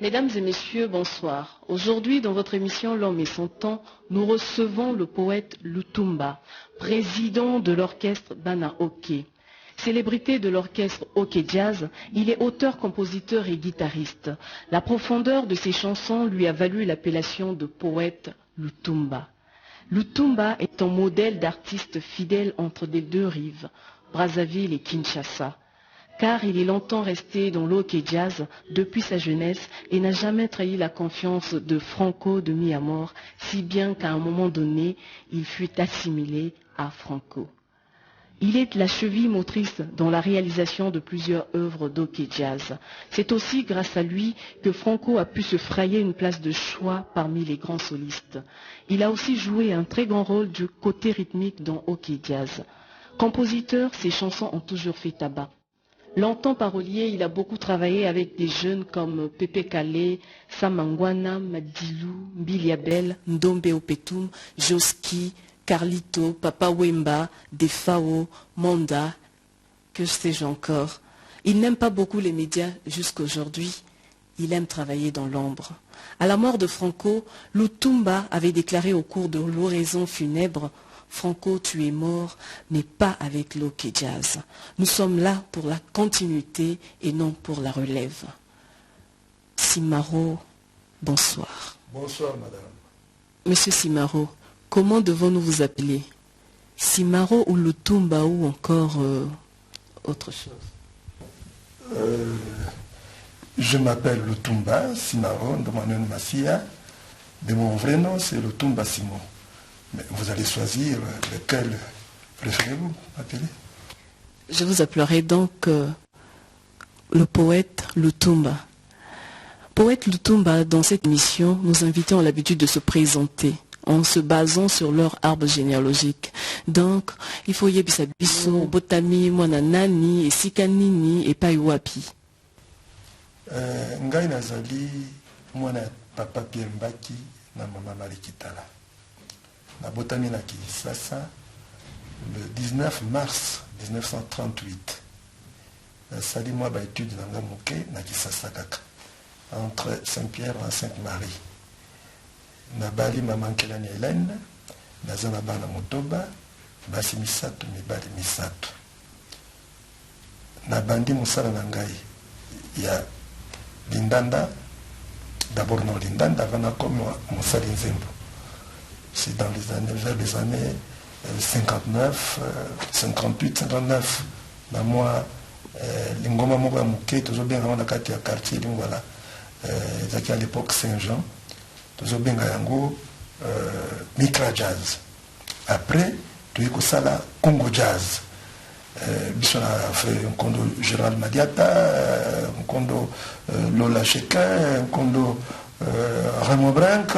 Mesdames et messieurs, bonsoir. Aujourd'hui, dans votre émission L'Homme et son temps, nous recevons le poète Lutumba, président de l'orchestre Bana Oké. Célébrité de l'orchestre Oké Jazz, il est auteur, compositeur et guitariste. La profondeur de ses chansons lui a valu l'appellation de poète Lutumba. Lutumba est un modèle d'artiste fidèle entre les deux rives, Brazzaville et Kinshasa. Car il est longtemps resté dans l'Oké Jazz depuis sa jeunesse et n'a jamais trahi la confiance de Franco de mi-à-mort, si bien qu'à un moment donné, il fut assimilé à Franco. Il est la cheville motrice dans la réalisation de plusieurs œuvres d'Oké Jazz. C'est aussi grâce à lui que Franco a pu se frayer une place de choix parmi les grands solistes. Il a aussi joué un très grand rôle du côté rythmique dans Oké Jazz. Compositeur, ses chansons ont toujours fait tabac. Longtemps parolier, il a beaucoup travaillé avec des jeunes comme Pepe Kale, Samangwana, Madilou, Biliabel, Ndombe Opetum, Joski, Carlito, Papa Wemba, Defao, Monda, que sais-je encore. Il n'aime pas beaucoup les médias jusqu'aujourd'hui. Il aime travailler dans l'ombre. À la mort de Franco, Lutumba avait déclaré au cours de l'oraison funèbre: Franco, tu es mort, mais pas avec l'Oké Jazz. Nous sommes là pour la continuité et non pour la relève. Simaro, bonsoir. Bonsoir, madame. Monsieur Simaro, comment devons-nous vous appeler? Simaro ou Lutumba ou encore autre chose? Je m'appelle Lutumba Simaro Ndomanon Massia. De mon vrai nom, c'est Lutumba Simon. Mais vous allez choisir lequel préférez-vous appeler? Je vous appellerai donc le poète Lutumba. Poète Lutumba, dans cette émission, nous invitons l'habitude de se présenter en se basant sur leur arbre généalogique. Donc, il faut yebisa biso, botami, mwana nani, esika nini, et pas wapi. Ngai nazali mwana papa Pierre Mbaki na mama Marie Kitala. Nabotami na Kinshasa le 19 mars 1938. Nasali moi ba étude na moke na Kinshasa kaka entre Saint-Pierre et Sainte-Marie. Nabali maman Kelani Hélène, nazana bana motoba, basi misato mibali misato. Nabandi musala na ngai ya Lindanda, d'abord non Lindanda avant comme musali nzembo. C'est dans les années, vers les années 59, 58, 59. Dans moi, l'ingoma moka mouké, toujours bien avant la quartier, voilà, à l'époque Saint-Jean, toujours bien yango, Micra Jazz. Après, tu es ça là, Congo Jazz. Bisson a fait un condo Gérald Madiata, un condo Lola Chequin, un condo Raymond Branc.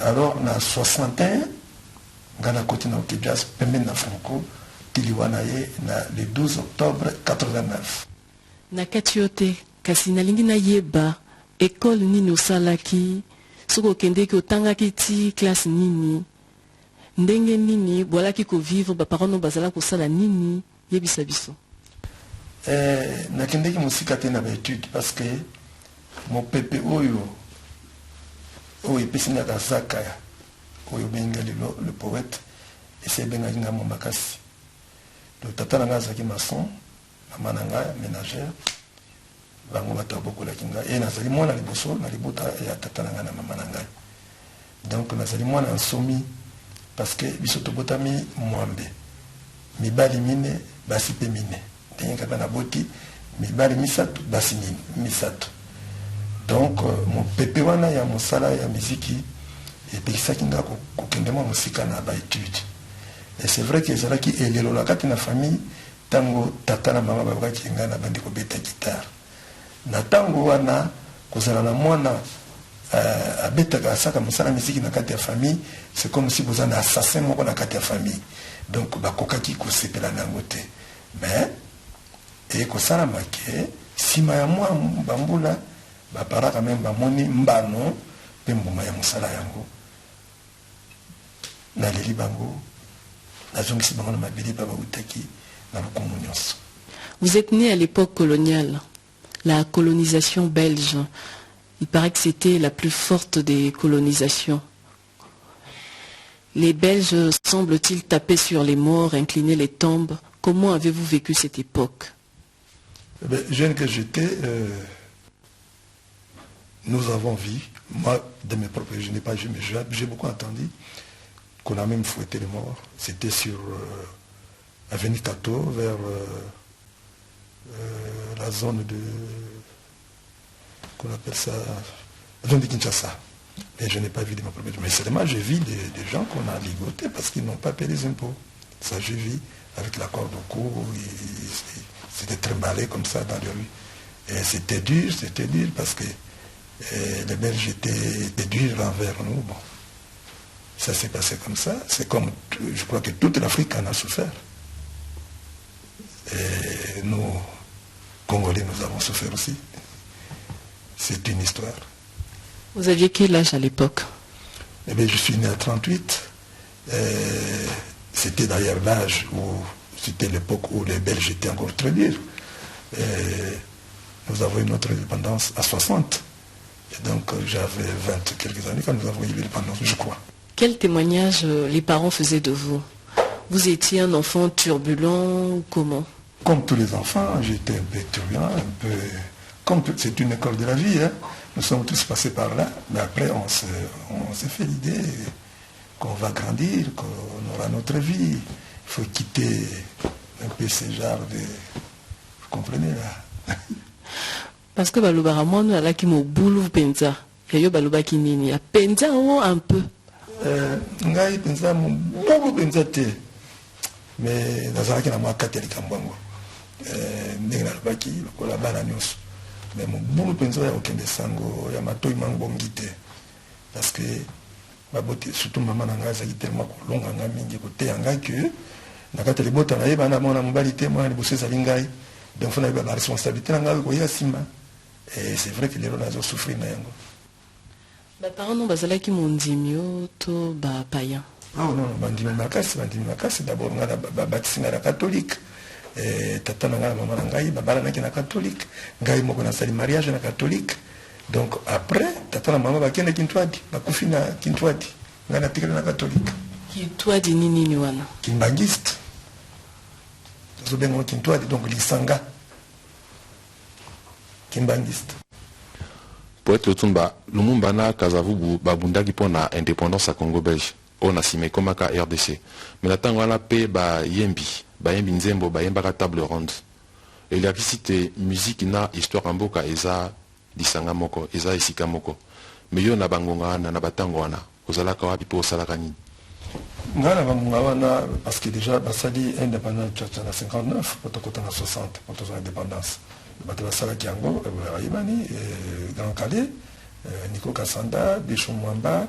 Alors, on a 61, Ghana Kotina Oké Jazz, Pembe na Franco, Tiliwanaye, le 12 octobre 89. Nakatiote, kasi nalingi na yeba, école nini osalaki, soko kendeki otangaki ti classe nini, ndenge nini, bolaki ko vivre, ba parents no bazala ko sala nini, yebisa biso. Nakendeki musika te na ba étude parce que mon pépé oyo oyo epesina kazaka oyo bengali le poète et c'est bengali nga makasi. Donc tata nanga azaki maçon, mama nanga ménagère, bango bato beaucoup la kinga et nazali mwana liboso na libota ya tata nanga na mama nanga. Donc nazali mwana nsomi parce que biso tobotami mwambe. Mibali mine basi pe mine. Tenga bana boti mibali misato basi misato. Donc, mon pépé wana ya mosala ya miziki et puis ça qui nga kokende mo musika na ba étude. Et c'est vrai que ezala ki elelo la kati na famille tango tata na mama ba ki nga na bandi ko beta guitare. Na tango wana kozala na mwana abeta ka saka mosala miziki na kati ya famille, c'est comme si vous en assassin moko na kati ya famille. Donc ba kokaki ko sepela na ngote. Mais et ko sala make sima ya mwa bambula bapara quand même bamoni mbano pe mbuma ya musala yango na leli bango na zongisi bango na mabili ba utaki na lokumu nyonso. Vous êtes né à l'époque coloniale, la colonisation belge. Il paraît que c'était la plus forte des colonisations. Les Belges semblent-ils taper sur les morts, incliner les tombes? Comment avez-vous vécu cette époque? Jeune que j'étais, nous avons vu, moi de mes propres yeux, je n'ai pas vu, mais j'ai beaucoup entendu qu'on a même fouetté les morts. C'était sur Avenue Tato, vers la zone de, qu'on appelle ça, la zone de Kinshasa. Mais je n'ai pas vu de mes propres yeux. Mais seulement j'ai vu des gens qu'on a ligotés parce qu'ils n'ont pas payé les impôts. Ça j'ai vu avec la corde au cou, c'était trimballé comme ça dans les rues. Et c'était dur parce que les Belges étaient durs envers nous. Bon. Ça s'est passé comme ça. C'est comme, je crois que toute l'Afrique en a souffert. Et nous, Congolais, nous avons souffert aussi. C'est une histoire. Vous aviez quel âge à l'époque? Eh bien, je suis né à 38. C'était d'ailleurs l'âge où, c'était l'époque où les Belges étaient encore très durs. Nous avons eu notre indépendance à 60. Et donc j'avais 20 quelques années quand nous avons eu l'indépendance, je crois. Quel témoignage les parents faisaient de vous? Vous étiez un enfant turbulent ou comment? Comme tous les enfants, j'étais un peu turbulent, un peu... Comme c'est une école de la vie, hein. Nous sommes tous passés par là, mais après on s'est fait l'idée qu'on va grandir, qu'on aura notre vie. Il faut quitter un peu ce genre de... Vous comprenez là? Parce que balobara moi nous ala ki mo boulou penza. Yayo baloba ki nini a penza o un peu. Ngai penza mo boulou penza te. Mais nazala ki na mwa katolika mbwango. Ndenge na lobaki lokola bana nyonso. Mais mo boulou penza ya okende sango ya matoi mangbongi te. Parce que babote surtout maman na ngai azaki tellement kolonga ngai mingi koteya ngai que na kati libota na ye bana mwana mobali te mwana liboso ezali ngai. Donc il faut avoir la responsabilité na ngai koya sima. Et c'est vrai que les gens ont souffert. Les parents n'ont pas qui m'ont dit mieux, tout bah païen. Ah non, bandimi makasi d'abord on a baptisé na catholique. Tata na maman na ngai babala na kina catholique. Ngai moko na sali mariage na catholique. Donc après tata na maman bakende kintwadi, bakufi na kintwadi. Ngai na tikela na catholique. Kintwadi nini wana? Kimbangiste. Zobengo kintwadi donc lisanga. Kimbangiste. Poète Lutumba, Lumumba na Kazavubu babundaki pona indépendance à Congo belge. On a simé comme à RDC. Mais la tango la paix ba yembi nzembo ba yemba table ronde. Et il y a visité musique na histoire en boka eza disanga moko, eza isika moko. Mais yo na bangonga na batango wana. Ozala ka wapi po sala kanini? Ngana bangonga wana parce que déjà basali indépendance en 59, potokota na 60, potokota indépendance. Batebasala Kiango, Aïbani, Grand Calais, Nico Kassanda, Bichon Mwamba,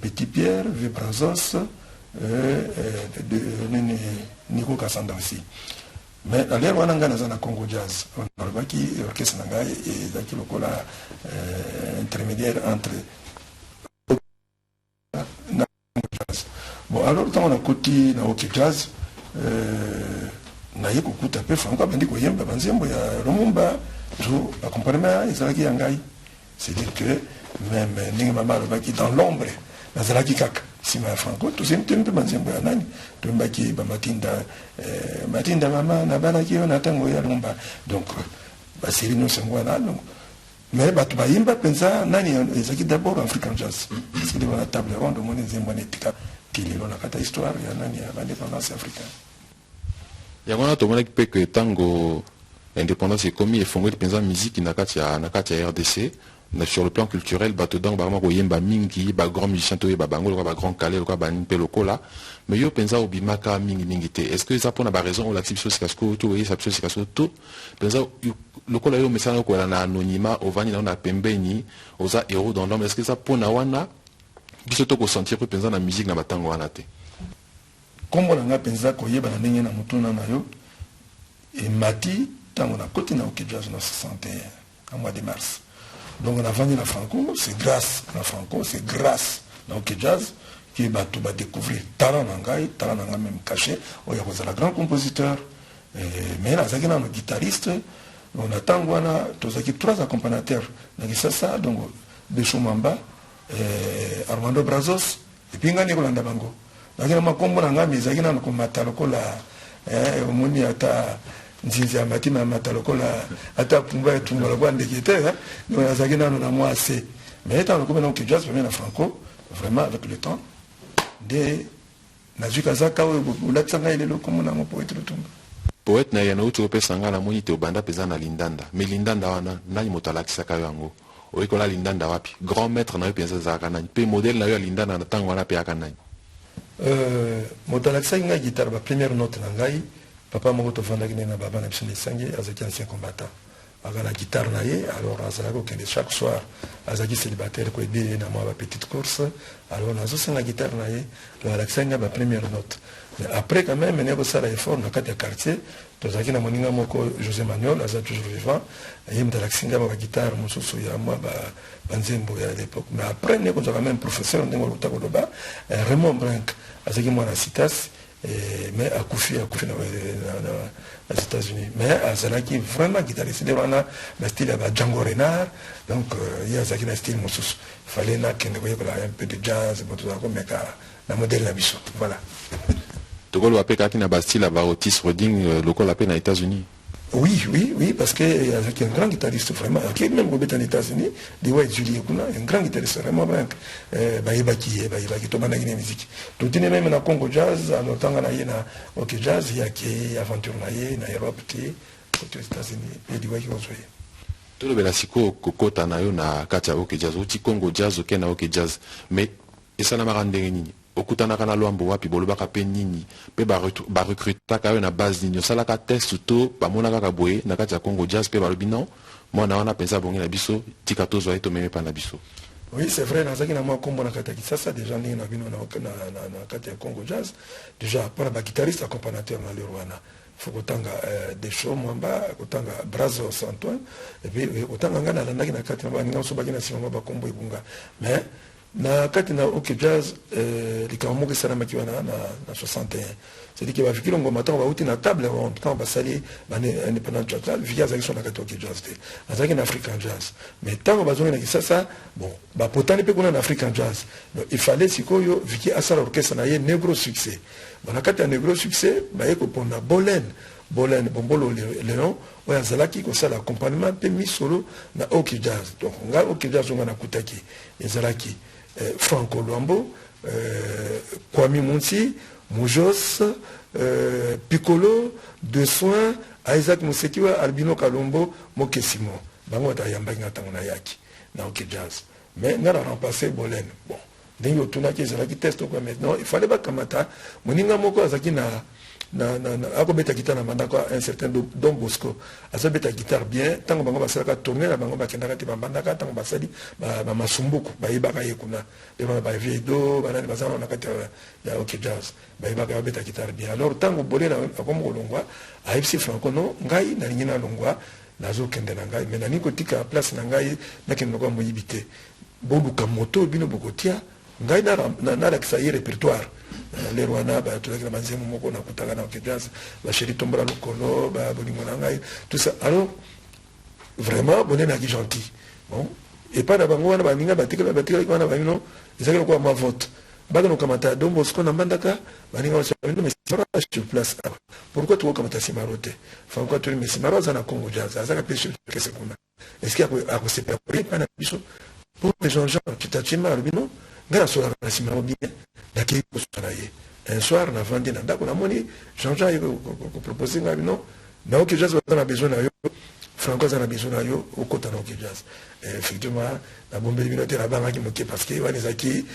Petit Pierre, Vibrazos, Nico Kassanda aussi. Mais à l'ère où on a un Congo Jazz, on a le orchestre Nangaï et Daki Lokola intermédiaire entre Jazz. Bon, alors quand on a côté Naoki Jazz, naye kukuta pe franco bandi koyemba banzembo ya Lumumba jo accompagnement ezalaki ya ngai. C'est-à-dire que même ningi mama alobaki dans l'ombre nazalaki kaka sima ya franco tosemte mpe banzembo ya nani toyembaki matinda mama nabanaki yo na ntango ya Lumumba. Donc baseri nyonso yango wana donc mais bato bayemba mpenza nani ezalaki d'abord African Jazz parce que devant la table ronde omoni nzembo wana etika tilelo na kata histoire ya nani ya l'indépendance africaine. Il y a un autre qui peut que tango indépendance est commis et fondé de musique na katia RDC sur le plan culturel bato donc ba mako yemba mingi ba grand musicien to ba bango ba grand calais ba banimpe lokola mais yo penza obimaka mingi te. Est-ce que ça pour na ba raison ou la type chose kasko to oui ça chose kasko to penza lokola yo mesana ko na anonymat ovani na pembeni oza héros dans l'homme. Est-ce que ça pour na wana biso to ko sentir que penza na musique na batango wana te? Kombo na nga penza koyeba na ndenge na mutuna na yo et mati tango na koti na Oki Jazz na 61 en mois de mars. Donc on a vendu la Franco, c'est grâce à Franco, c'est grâce à Oki Jazz que bato ba découvrir talent nanga même caché, o ya kozala grand compositeur mais na zaki na guitariste on attend wana tozaki 3 accompagnateurs na Kisasa donc Bécho Mamba Armando Brazos et puis ngani kolanda bango nakina makombo na ngami ezaki na komata lokola omoni ata nzinzi ya matima mata lokola ata kumba etumba lokola ndeki te donc azaki nano na moi assez mais étant le gouvernement qui jazz na Franco vraiment avec le temps de nazuka zaka ulatsanga ile lokomo na mo poète Lutumba poète na yana uti opesa nga na moni te obanda peza na lindanda mais lindanda wana nani moto alakisaka yo yango oikola lindanda wapi grand maître na yo penza zaka nani pe modèle na yo lindanda na tango wana pe aka nani moto alakisaki nga guitare ba première note na ngai papa moko tovandaki na baba na biso lesangi azaki ancien combattant aga la guitare na ye alors azalaki okende chaque soir azalaki célibataire koyede na mwa ba petite course alors nazosenga guitare na ye alors alakisaki nga ba première note mais après quand même ne kosala effort na kati ya quartier tozalaki na moninga moko José Manuel aza toujours vivant ye moto alakisi nga ba guitare mosusu ya mwa banzembo ya l'époque mais après ne kozwaka même professeur ndenge oluta koloba Raymond Brink azalaki mwana Citas mais akufi aux États-Unis mais azalaki vraiment guitariste de wana na style ya Django Reinhardt donc il y a un style mosusu fallait na kende koyekola un peu de jazz moto za komeka na modèle na biso voilà tokolo apekaki na bastyle ba Otis Redding lokola pe na États-Unis. Oui, parce qu'il y a un grand guitariste vraiment, qui est même aux États-Unis, des White Julie Kuna, un grand guitariste vraiment bien. Baïbaki, Tomana Guinée musique. Tout est même dans Congo Jazz, alors tant qu'on a na OK Jazz, il y a qui aventure na Europe, aux États-Unis, et des White Julie. Tout le belasiko kokota na yo na katia OK Jazz, uti Congo Jazz, OK na OK Jazz, mais et ça n'a pas rendu nini. Okutanaka na lwambo wapi bolobaka pe nini pe ba recrutaka yo na base nini salaka test to ba monaka ka boye na kati ya Congo Jazz pe balobi non mwana wana pensa bongi na biso tika tozo aito meme pa na biso. Oui, c'est vrai, nazaki na mwa kombo na kati ya Kisasa déjà ni na bino na kati ya Congo Jazz déjà pour ba guitariste accompagnateur na le Rwanda faut kotanga des shows mwamba kotanga Brazos Antoine et puis kotanga ngana landaki na kati na ba ninga so bakina sima ba kombo ibunga mais na kati na OK Jazz likambo ke sana makiwa na 61 c'est-à-dire que ba fikilo ngoma tango ba uti na table ronde tango ba sali ba independent jazz via za kisona kati OK Jazz te azaki na African Jazz mais tango ba zonga na Kisasa bon ba potani pe kuna na African Jazz donc il fallait sikoyo viki asala orchestre na ye negro succès bon na kati ya negro succès ba yeko pona Bolène Bombolo Léon oya azalaki kosala accompagnement pe mi solo na OK Jazz donc nga OK Jazz nga na kutaki ezalaki Franco Luambo, Kwame Munti, Moujos, Piccolo, De Soin, Isaac Musekiwa, Albino Kalombo, Mokesimo. Bango ta yamba ngatangona yaki na OK Jazz. Mais on a remplacé Bolène. Bon, dès que tu as qui est test quoi maintenant, il fallait pas kamata. Moninga moko azaki na ako beta guitare na mandako un certain Don Bosco aza beta guitare bien tango bango basalaka tourner na bango bakendaka te bambandaka tango basali ba masumbuku bayebaka ye kuna de ba viedo banani bazana na kati ya OK Jazz bayebaka beta guitare bien alors tango bolena akomo kolongwa aipsi Franco no ngai na lingina longwa nazo kende na ngai mais nani kotika place na ngai na kende ko moyibite boluka moto bino bokotia ngai na la kisa répertoire les Rwanda ba tulaki na banzemu moko na kutaka na OK Jazz ba chéri tombra lokolo ba bolingo na ngai tout ça alors vraiment bonena qui gentil bon et pas na bango wana ba ninga batikela wana ba bino ezaki ko ma vote ba no kamata Don Bosco na mbandaka ba ninga wa mais sur place pourquoi tu kamata simarote fa quoi tu mais simaro za na Congo Jazz azaka pêche que c'est kuna est-ce qu'il y a à se préparer pas na biso pour les gens tu t'achima albino grâce à la simaro bien d'accord un soir on a vendu na ndako na moni Jean-Jean a proposé ngabino na OK Jazz on a besoin na yo Franco a besoin na yo au côté na OK Jazz effectivement la bombe binote la banga qui moke parce que wana zaki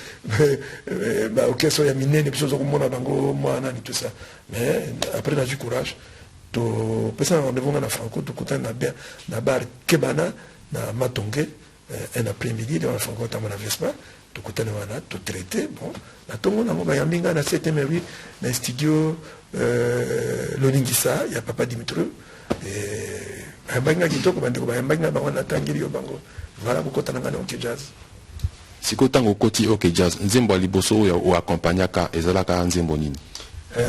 ba OK so ya minene biso zo komona bango mwana ni tout ça mais après on a du courage to pesa rendez-vous na Franco to kota na bien na bar Kebana na Matonge un après-midi dans Franco ta na Vespa to kotana wana to traiter bon na tongo na ngoba ya mbinga na 7e rue na studio Loningisa ya papa Dimitri mbinga kitoko bandeko ba mbinga ba wana tangiri yo bango voilà kokotana ngana OK Jazz siko tango koti OK Jazz nzembo aliboso o accompagnaka ezalaka nzembo nini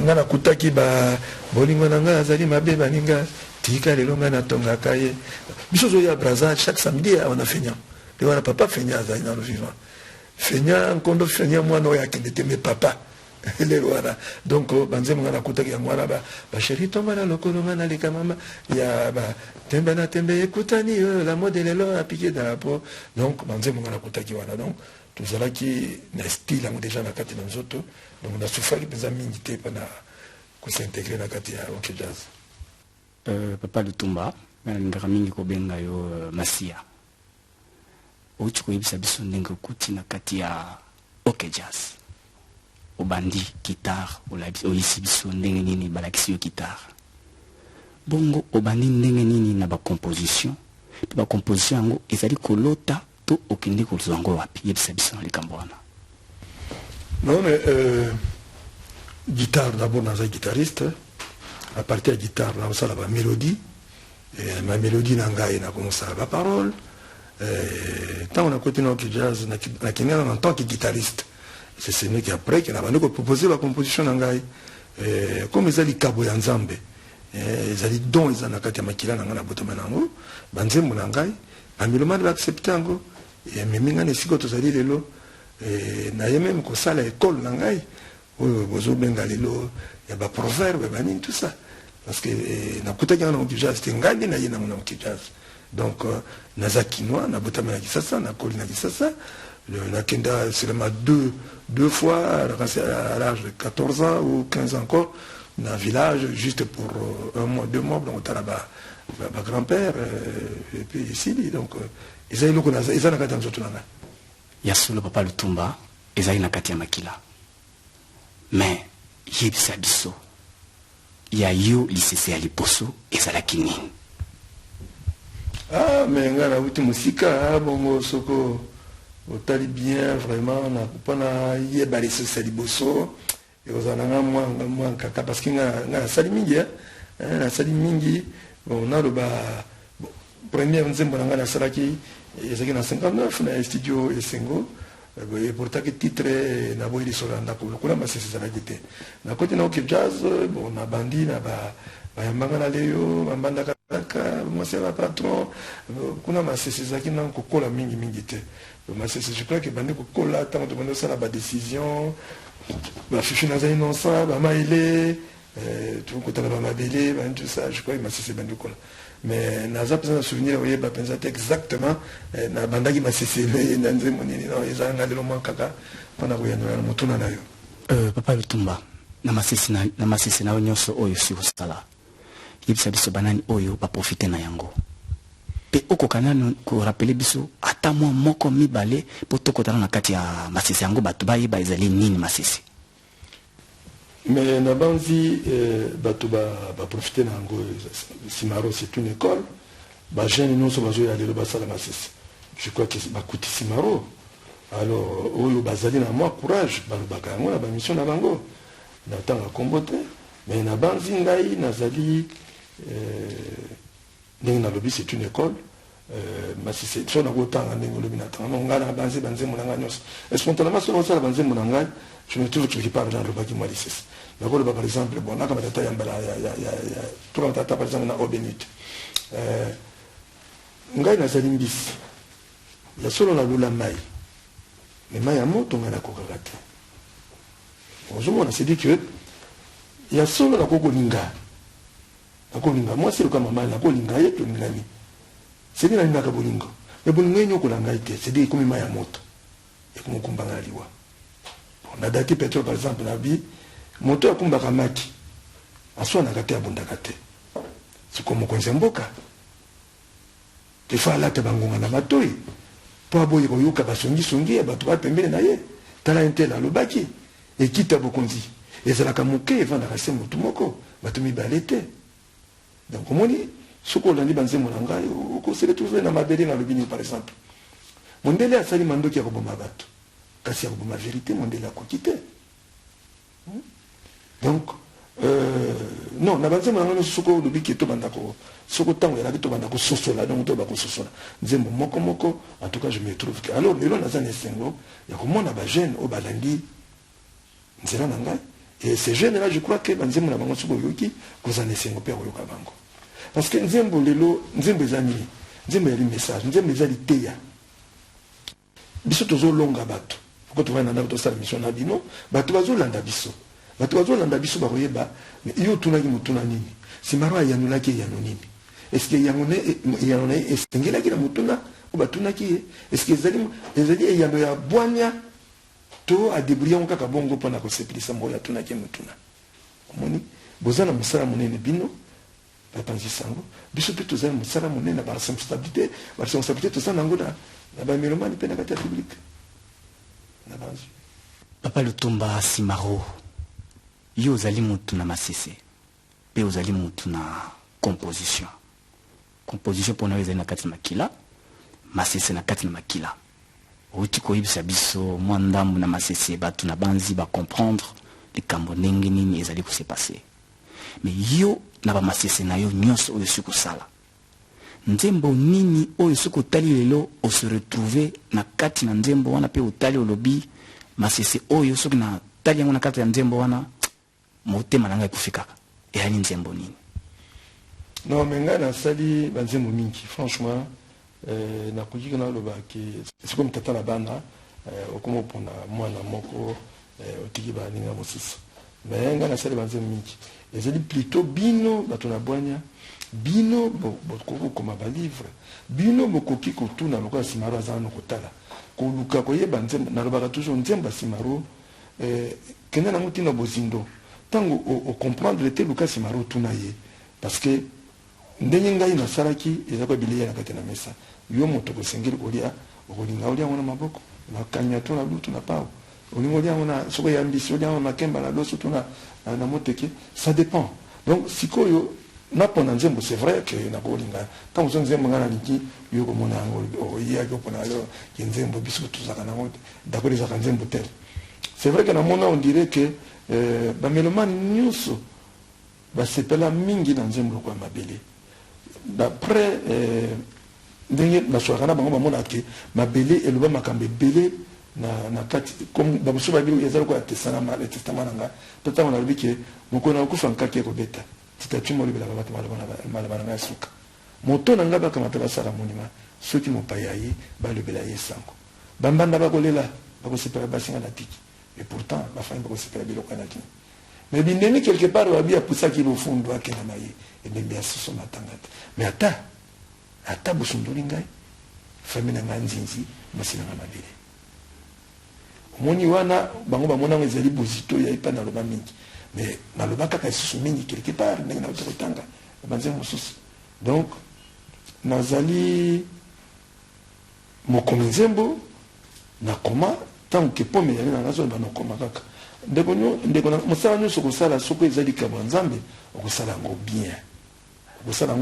ngana kutaki ba bolingo na nga azali mabe baninga tika lelo nga na tongaka ye biso zo ya braza chaque samedi on a feignant le wana papa feignant za dans le vivant feignant nkondo feignant mwana oya kende me papa le wana donc banzemo nga na kutaki ya mwana ba chéri tomba na lokolo nga na leka mama ya ba tembe na tembe ekutani la mode lelo a piqué dans la peau donc banzemo nga na kutaki wana donc tozalaki na style yango déjà na kati na nzoto donc na souffraki mpenza mingi te mpona kosintegre na kati ya rock jazz. Papa Lutumba nalingaka mingi kobenga yo Masia outi koyebisa biso ndenge okuti na kati ya rock jazz obandi guitare oyisi biso ndenge nini balakisi yo guitare bongo obandi ndenge nini na bacomposition mpe bacomposition yango ezali kolota to okende kozwa yango wapi yebisa biso na likambo wana. Non mais guitare d'abord naza guitariste à partir de la guitare là on la mélodie et ma mélodie nangai na commencé la parole tant on a continué au jazz na kenya en tant que guitariste c'est ce qui après qui a proposé la composition nangai comme ils ali kabo ya nzambe ils ali don ils na kati ya makila na ngana botama nango banzembo nangai amiloma ba accepter ngo et meminga ne siko to zali lelo na ye même ko sala école nangai bozo benga lelo ya ba proverbe ba nini tout ça parce que na kutaki na jazz c'était ngai na ye na jazz donc nazakinois na botama na kisasa na koli na kisasa la kenda seulement deux fois à l'âge de 14 ans ou 15 ans encore dans le village juste pour 1 mois 2 mois donc on a ma grand-père et puis ici donc ils ont le ils ont la cadence tout là ya solo Papa Lutumba ezali na kati ya makila mais yebisa biso ya yo lisese ya liposo ezalaki nini. Ah mais ngana uti musika bongo soko otali bien vraiment na kupana yeba lisese ya liboso ezalanga moi kaka parce que ngana sali mingi na sali mingi on a le premier nzembo ngana salaki ezaki na 59 na studio Esengo et pourtant que titre na boyi solanda ko kuna masese za gite na côté na ok jazz bon na bandi na ba yambanga na leyo bambanda kaka moi c'est la patron kuna masese za kina ko kola mingi mingi te masese je crois que bandi ko kola tant de bandi ça la ba décision ba fichu na za innocent ba maile tout ko tala ba mabele ba tout ça je crois que masese bandi kola mais naza besoin de souvenir oui ba pensa exactement na bandaki masese na nzembo nini non ezanga lelo mankaka pana kuyanola mutuna nayo. Papa Lutumba na masese na nyonso oyo si osala yebisa biso banani oyo ba profiter na yango pe okokana ko rappeler biso ata mwa moko mibale po tokotana na kati ya masese yango bato bayeba ezali nini masese. Mais na banzi bato ba profiter na ngo Simaro c'est une école ba jeune non so bazo ya lelo basala masese je crois que ba kuti Simaro alors oyo bazali na moi courage ba lobaka ngo na ba mission na bango na tanga kombote mais na banzi ngai nazali ndenge na lobi c'est une école masese so na kotanga ndenge lobi na tanga ngana banzi banzemo na nganyos spontanément so na banzemo na ngai je me trouve quelque part dans le baki moi lycée d'accord par exemple bon na kama tata yambala ya tout tata par exemple na obenit ngai na zali mbisi ya solo na lula mai mais mai ya moto ngana kokakate ozomona c'est dit que ya solo na kokolinga moi c'est le cas maman na kolinga yeto ngani c'est dit na ndaka bolingo mais bolingo nyoko la ngai te c'est dit comme mai ya moto et comme kumbanga liwa na dati pétrole par exemple na bi moto akumbaka maki aswa na kate abundaka te siko mokonzi mboka te fa lata bangonga na matoi po aboyi koyoka basongi bato bapembele na ye tala intela alobaki ekita bokonzi ezalaka moke evandaka se motu moko bato mibale te donc omoni soko olandi banzembo na ngai okosele trouve na mabele na lobini par exemple mondele asali mandoki ya koboma bato kasi ya koboma vérité mondele akoki te donc non na banzembo na ngai soko olobi ke tobandako soko ntango elaki tobanda kososola donc toyeba kososola nzembo moko en tout cas je me trouve que alors lelo naza na esengo ya komona bajeune oyo balandi nzela na ngai et ces jeunes là je crois que banzembo na bango soko oyoki kozala na esengo mpe akoyoka bango parce que nzembo lelo nzembo ezani nzembo yali message nzembo ezali teya biso tozolonga bato poko tovana na tosala mission na bino bato bazolanda biso bakoyeba yo tunaki motuna nini simaro ayanolaki eyano nini eske yango ne esengelaki na motuna o batunaki ye eske ezali eyano ya bwanya to adébrouiller yango kaka bongo mpona kosepelisa moko yatunaki motuna omoni boza na mosala monene bino bapanzi sango biso mpe tozali mosala monene na baresponsabilité toza nango na bamelomani mpe na kati ya publike na banzwi. Papa Lutumba Simaro, yo ozali mutu na masese mpe ozali mutu na composition mpona yo ezali na kati na makila masese na kati na makila outi koyebisa biso mwa ndambu na masese bato na banzi bacomprendre likambo ndenge nini ezali kose passe mais yo na bamasese na yo nyonso oyo soki kosala nzembo nini oyo soki otali lelo ose retrouve na kati na nzembo wana mpe otali olobi masese oyo soki na tali yango na kati ya nzembo wana motema na ngai kufikaka eyali nzembo nini? Non, mais ngai nasali banzembo mingi franchement nakoki naloba ke sikoyo mtata na bana okoma mpona mwana moko otiki baninga mosusu mais ngai nasali banzembo mingi ezali plutôt bino bato na bwanya bino bokoki kokoma balivre bino bokoki kotuna lokola Simaro azala na kotala koluka koyeba nzembo nalobaka toujours nzembo ya Simaro kende nango ntina bozindo ntango ocomprendre te luka Simaro otuna ye parce que ndenge ngai nasalaki eza kwa bilei na kati na mesa yo moto kosengeli kolia okolinga olia ngo na maboko na kanya to na lutu na pao olinga olia ngo na soko ya mbisi olia ngo na makemba na loso to na moteke ça dépend donc sikoyo napona nzembo c'est vrai que nakolinga ntango so nzembo ngana liki yo komona ngo oyaki opona yo nzembo biso tuzaka nango d'accord ezaka nzembo tel c'est vrai que namona on dirait que bamelomani nyonso basepela mingi na nzembo lokwa mabele d'après ndenge naswaka na bango bamona ke mabele eloba makambo ebele na kati comme bamosusu babili eza lokola testament na nga mpe ntango nalobi ke mokolo nakokufa nkaki ekobeta titatu molobelaka bato maloba na ngai suka moto na ngai bakamata basala monima soki mopaya ye balobela ye sango bambanda bakolela bakosepela basinga na tiki et pourtant bafami bakosepela biloko ya na kini mais bindeni quelque part babi apusaki lofundu akenda na ye ebembe ya suso matanga te mais ata bosundoli ngai fami na ngai nzinzi mwasi na ngai mabele omoni wana bango bamonango ezali bozito ya epa naloba mingi mais naloba kaka lisusu mingi quelque part ndenge nauti kotanga banzembo mosusu donc nazali mokomi nzembo nakoma ntango ke pome yali na nazo banokoma kaka ndeko mosala nyonso okosala soko eza likambo ya nzambe okosala yango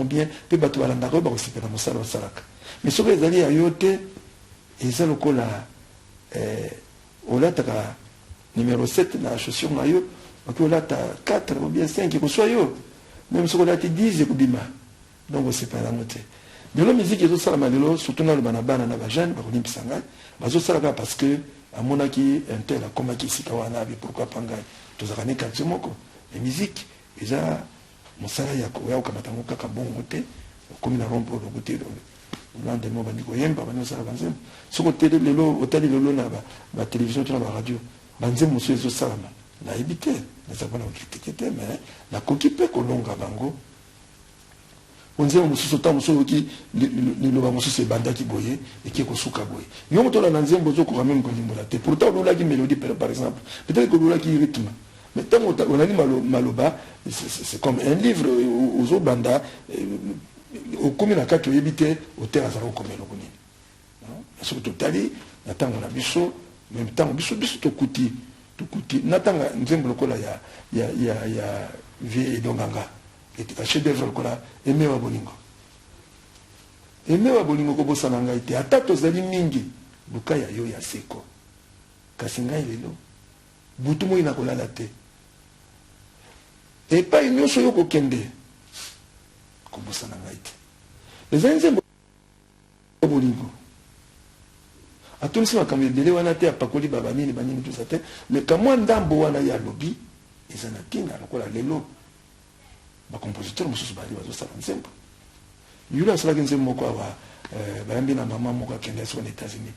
bien mpe bato balandaka oyo bakosepela mosala osalaka mais soko ezali ya yo te eza lokola olataka numéro 7 na chaussure na yo oki olata 4 ou bien 5 ekoswa yo même soko olati 10 ekobima donc osepela yango te lelo miziki ezosalama lelo surtout naloba na bana na bajeune bakolimbisa ngai bazosalaka parce que amonaki intel akomaki esika wana abi pourquoi pas ngai tozalaka ne quartier moko e musique eza mosala ya kokamata yango kaka bongo te okomi na rompo olongo te lendemain bandi koyemba bandi osala banzembo soki otali lelo na batelevizio to na baradio banzembo mosusu ezosalama nayebi te naza mpona kokritike te mais nakoki mpe kolonga bango onzembo mosusu ntango mosusu oyoki liloba mosusu ebandaki boye eki ekosuka boye yo moto ola na nzembo ozokoka meme kolimbola te pourtant ololaki mélodie par exemple peut-être kololaki rythme mais ntango olandi maloba c'est comme un livre ozobanda okomi na kati oyebi te otere azala okoma eloko nini soki totali na ntango na biso meme ntango biso tokuti na ntango nzembo lokola ya vie edonganga chef d'œuvre lokola emewa bolingo kobosana ngai te ata tozali mingi luka ya yo ya seko kasi ngai lelo butu moi nakolala te epai nyonso yo kokende kobosana ngai te ezali nzembo bolingo atonisi makambo ebele wana te apakoli banini tuza te mais kamwa ndambo wana ya lobi eza na ntina lokola lelo bacompositeur mosusu bali bazosala nzembo yule asalaki nzembo moko awa bayambi na mama moko akende so aux États-Unis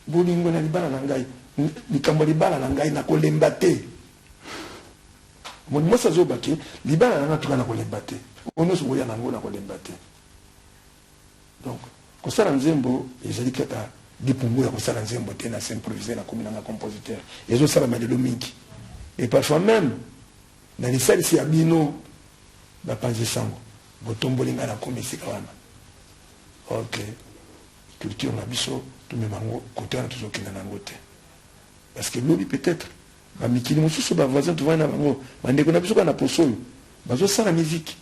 bolingo na libala na ngai likambo libala na ngai nakolemba te mwasa zobaki libala na tuka na kolemba te ono so ya nango na kolemba te donc kosala nzembo ezali kaka dipungu ya kosala nzembo te na s'improviser na komina na compositeur ezo sala malelo mingi et parfois même na lisalisi ya bino bapanzi sango botomboli nga na komisika wana ok culture na biso tumemango kote wana tozokenda nango te parce que lobi peut-être bamikili mosusu bavoisin tovandi na bango bandeko na biso kaka na poso oyo bazosala musique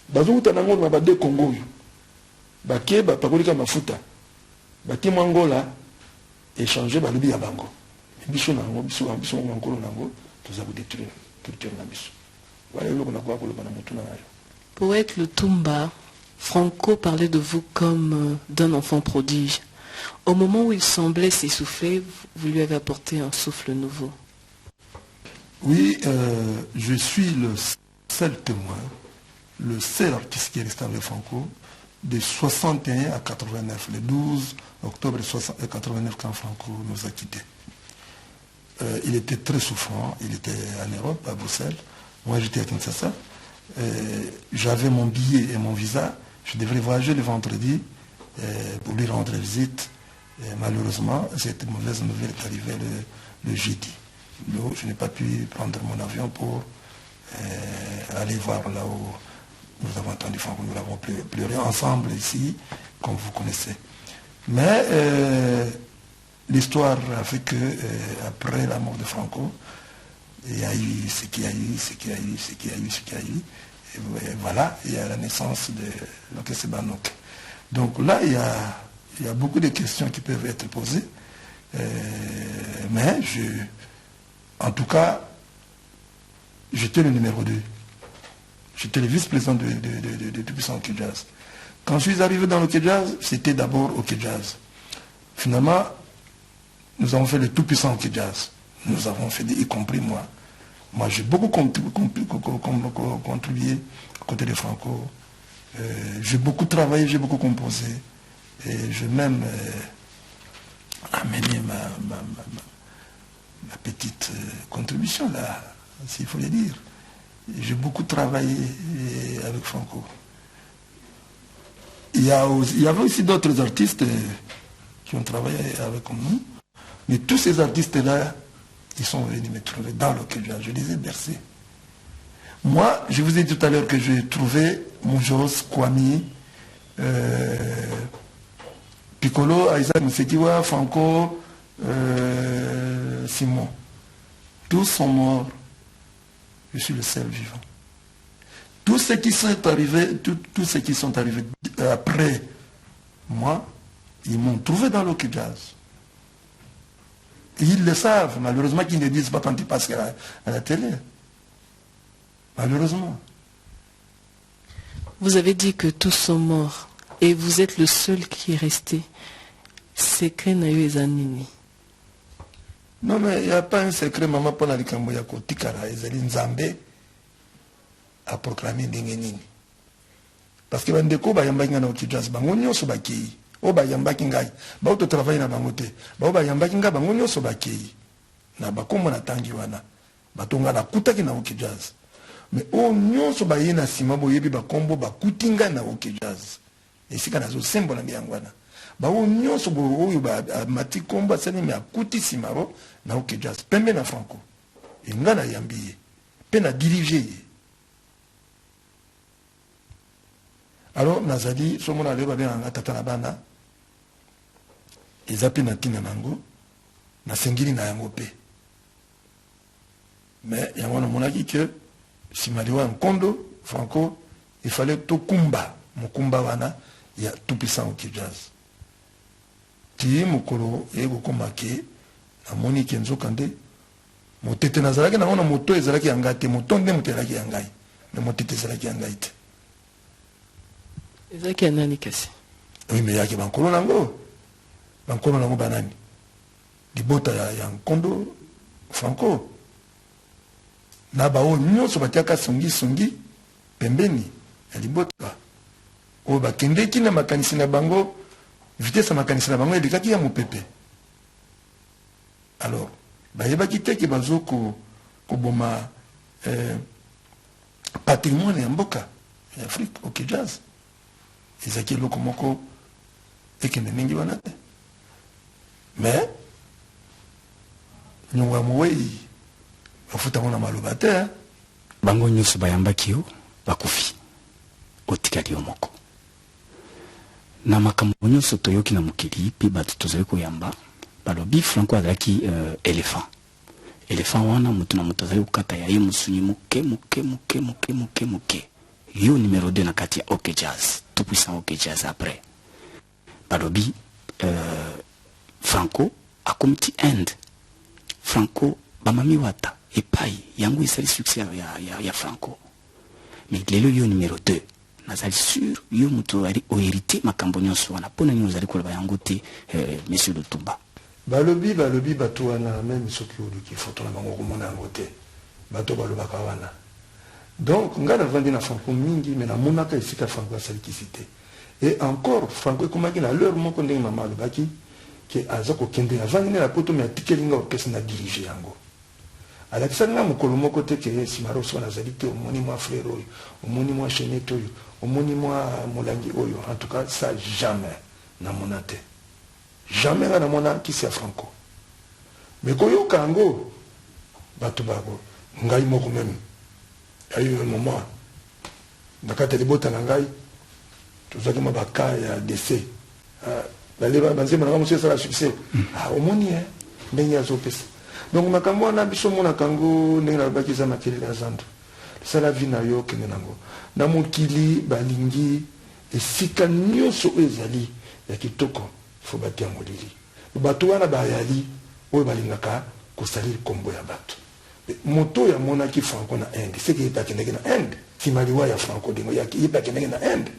bazouta nango na bade Congo oyo bake bapakolika mafuta bake mwangola échanger balobi ya bango biso nango biso mwankolo nango toza kodétruire culture na biso voilà eloko nakoka koloba na motu na nayo. Poète Lutumba, Franco parlait de vous comme d'un enfant prodige. Au moment où il semblait s'essouffler, vous lui avez apporté un souffle nouveau. Oui, je suis le seul témoin, le seul artiste qui est resté avec Franco, de 61 à 89, le 12 octobre 89 quand Franco nous a quittés. Il était très souffrant, il était en Europe, à Bruxelles. Moi j'étais à Kinshasa. J'avais mon billet et mon visa. Je devrais voyager le vendredi pour lui rendre visite. Et malheureusement, cette mauvaise nouvelle est arrivée le jeudi. Donc, je n'ai pas pu prendre mon avion pour aller voir là où nous avons entendu Franco. Nous l'avons pleuré ensemble ici, comme vous connaissez. Mais l'histoire a fait que après la mort de Franco, il y a eu ce qu'il y a eu, ce qu'il y a eu, ce qu'il y a eu, ce qu'il y a eu. Et voilà, il y a la naissance de l'orchestre Banok. Donc là, il y a beaucoup de questions qui peuvent être posées. Mais en tout cas, j'étais le numéro 2. J'étais le vice-président de Tout-Puissant OK Jazz. Quand je suis arrivé dans l'OK Jazz, c'était d'abord OK Jazz. Finalement, nous avons fait le Tout-Puissant OK Jazz. Nous avons fait, y compris moi. Moi, j'ai beaucoup contribué à côté de Franco. J'ai beaucoup travaillé, j'ai beaucoup composé. Et j'ai même amené ma petite contribution là, s'il faut le dire. J'ai beaucoup travaillé avec Franco. Il y avait aussi d'autres artistes qui ont travaillé avec nous. Mais tous ces artistes-là, ils sont venus me trouver dans l'OK Jazz. Je les ai bercés. Moi, je vous ai dit tout à l'heure que j'ai trouvé Moujos, Kwame, Piccolo, Isaac Msekiwa, Franco, Simon. Tous sont morts. Je suis le seul vivant. Tous ceux qui sont arrivés, tous ceux qui sont arrivés après moi, ils m'ont trouvé dans l'OK Jazz. Ils le savent, malheureusement qu'ils ne disent pas quand ils passent à la télé. Malheureusement. Vous avez dit que tous sont morts et vous êtes le seul qui est resté. Secret na yo ezanini. Non, mais il n'y a pas un secret, maman, pour la Likamboyako, Tikara, Ezali Nzambe a proclamé Ndengenini. Parce que Bandeko, Bayambaki na OK Jazz, Bangonyo Sobaki. O bayambaki ngai ba auto travailler na bango te ba bayambaki nga bango nyoso bakei na bakombo na tangi wana batonga na kutaki na OK Jazz mais o nyoso ba yena sima boyebi bakombo bakutinga na OK Jazz esika nazo sembo na yango wana ba o nyoso bo oyo ba mati kombo sani me akuti simaro na OK Jazz pembe na Franco e nga na yambiye pe na diriger. Alors nazali somo na leba bien tata na bana ezapi na tina nango na sengili na yango pe mais yango na monaki que simaliwa nkondo Franco il fallait to kumba mukumba wana ya Tout-Puissant OK Jazz ti mukolo ego komake na moni kenzo kande motete nazalaki na ona moto ezalaki yangate motonde mutelaki yangai na motete ezalaki yangai te. Ezaki anani kasi? Oui, mais yaki bankolo nango. Bankolo nango banani. Libota ya nkondo Franco. Na bao nyonso batiaka songi pembeni. ya libota oyo bakendeki na makanisi na bango vitesse ya makanisi na bango elekaki ya mopepe. Alors bayebaki te ke bazo koboma patrimoine ya mboka ya Afrique OK Jazz ezaki eloko moko ekende ndenge wana te. Mais nyongo ya mowei bafutango na maloba te bango nyonso bayambaki yo bakufi otikali yo moko na makambo nyonso toyoki na mokili mpe bato tozali koyamba balobi Franco azalaki éléphant wana moto na moto azali kokata ya ye mosuni moke yo numéro 2 na kati ya OK Jazz tout puissant OK Jazz. Après balobi Franco akomiti Inde Franco bamami wata epai yango esali succès ya Franco. Mais lelo yo numéro 2 nazali sûr yo moto ali o hérité makambo nyonso wana pona nyo zali koloba yango te monsieur Lutumba. Balobi bato wana même soki oluki foto na bango komona yango te bato balobaka wana. Donc nga navandi na Franco mingi mais namonaka esika Franco asalikisi te. Et encore Franco ekomaki na leur moko ndenge mama alobaki ke aza kokende avandi na poto mais atikeli nga orchestre na diriger yango. Alakisa nga mokolo moko te ke Simaro so nazali te omoni mwa frère oyo omoni mwa chenette oyo omoni mwa molangi oyo. En tout cas ça jamais namona te. Jamais nga namona kisi ya Franco. Mais koyoka yango bato babo ngai moko même ayo un moment nakata libota na ngai tozaki ma baka ya décès baleba banzema na monsieur sala succès omoni ndenge azopesa. Donc makambo na biso mona kango ndenge na baki za makelele azando sala vina yo kende nango na mokili balingi esika nyonso ezali ya kitoko fo batia molili bato wana bayali oyo balingaka kosalir kombo ya bato. Moto ya mona ki Franco na Inde c'est que ta kendeke na Inde kimaliwa ya Franco dingo ya ki kendeke na Inde.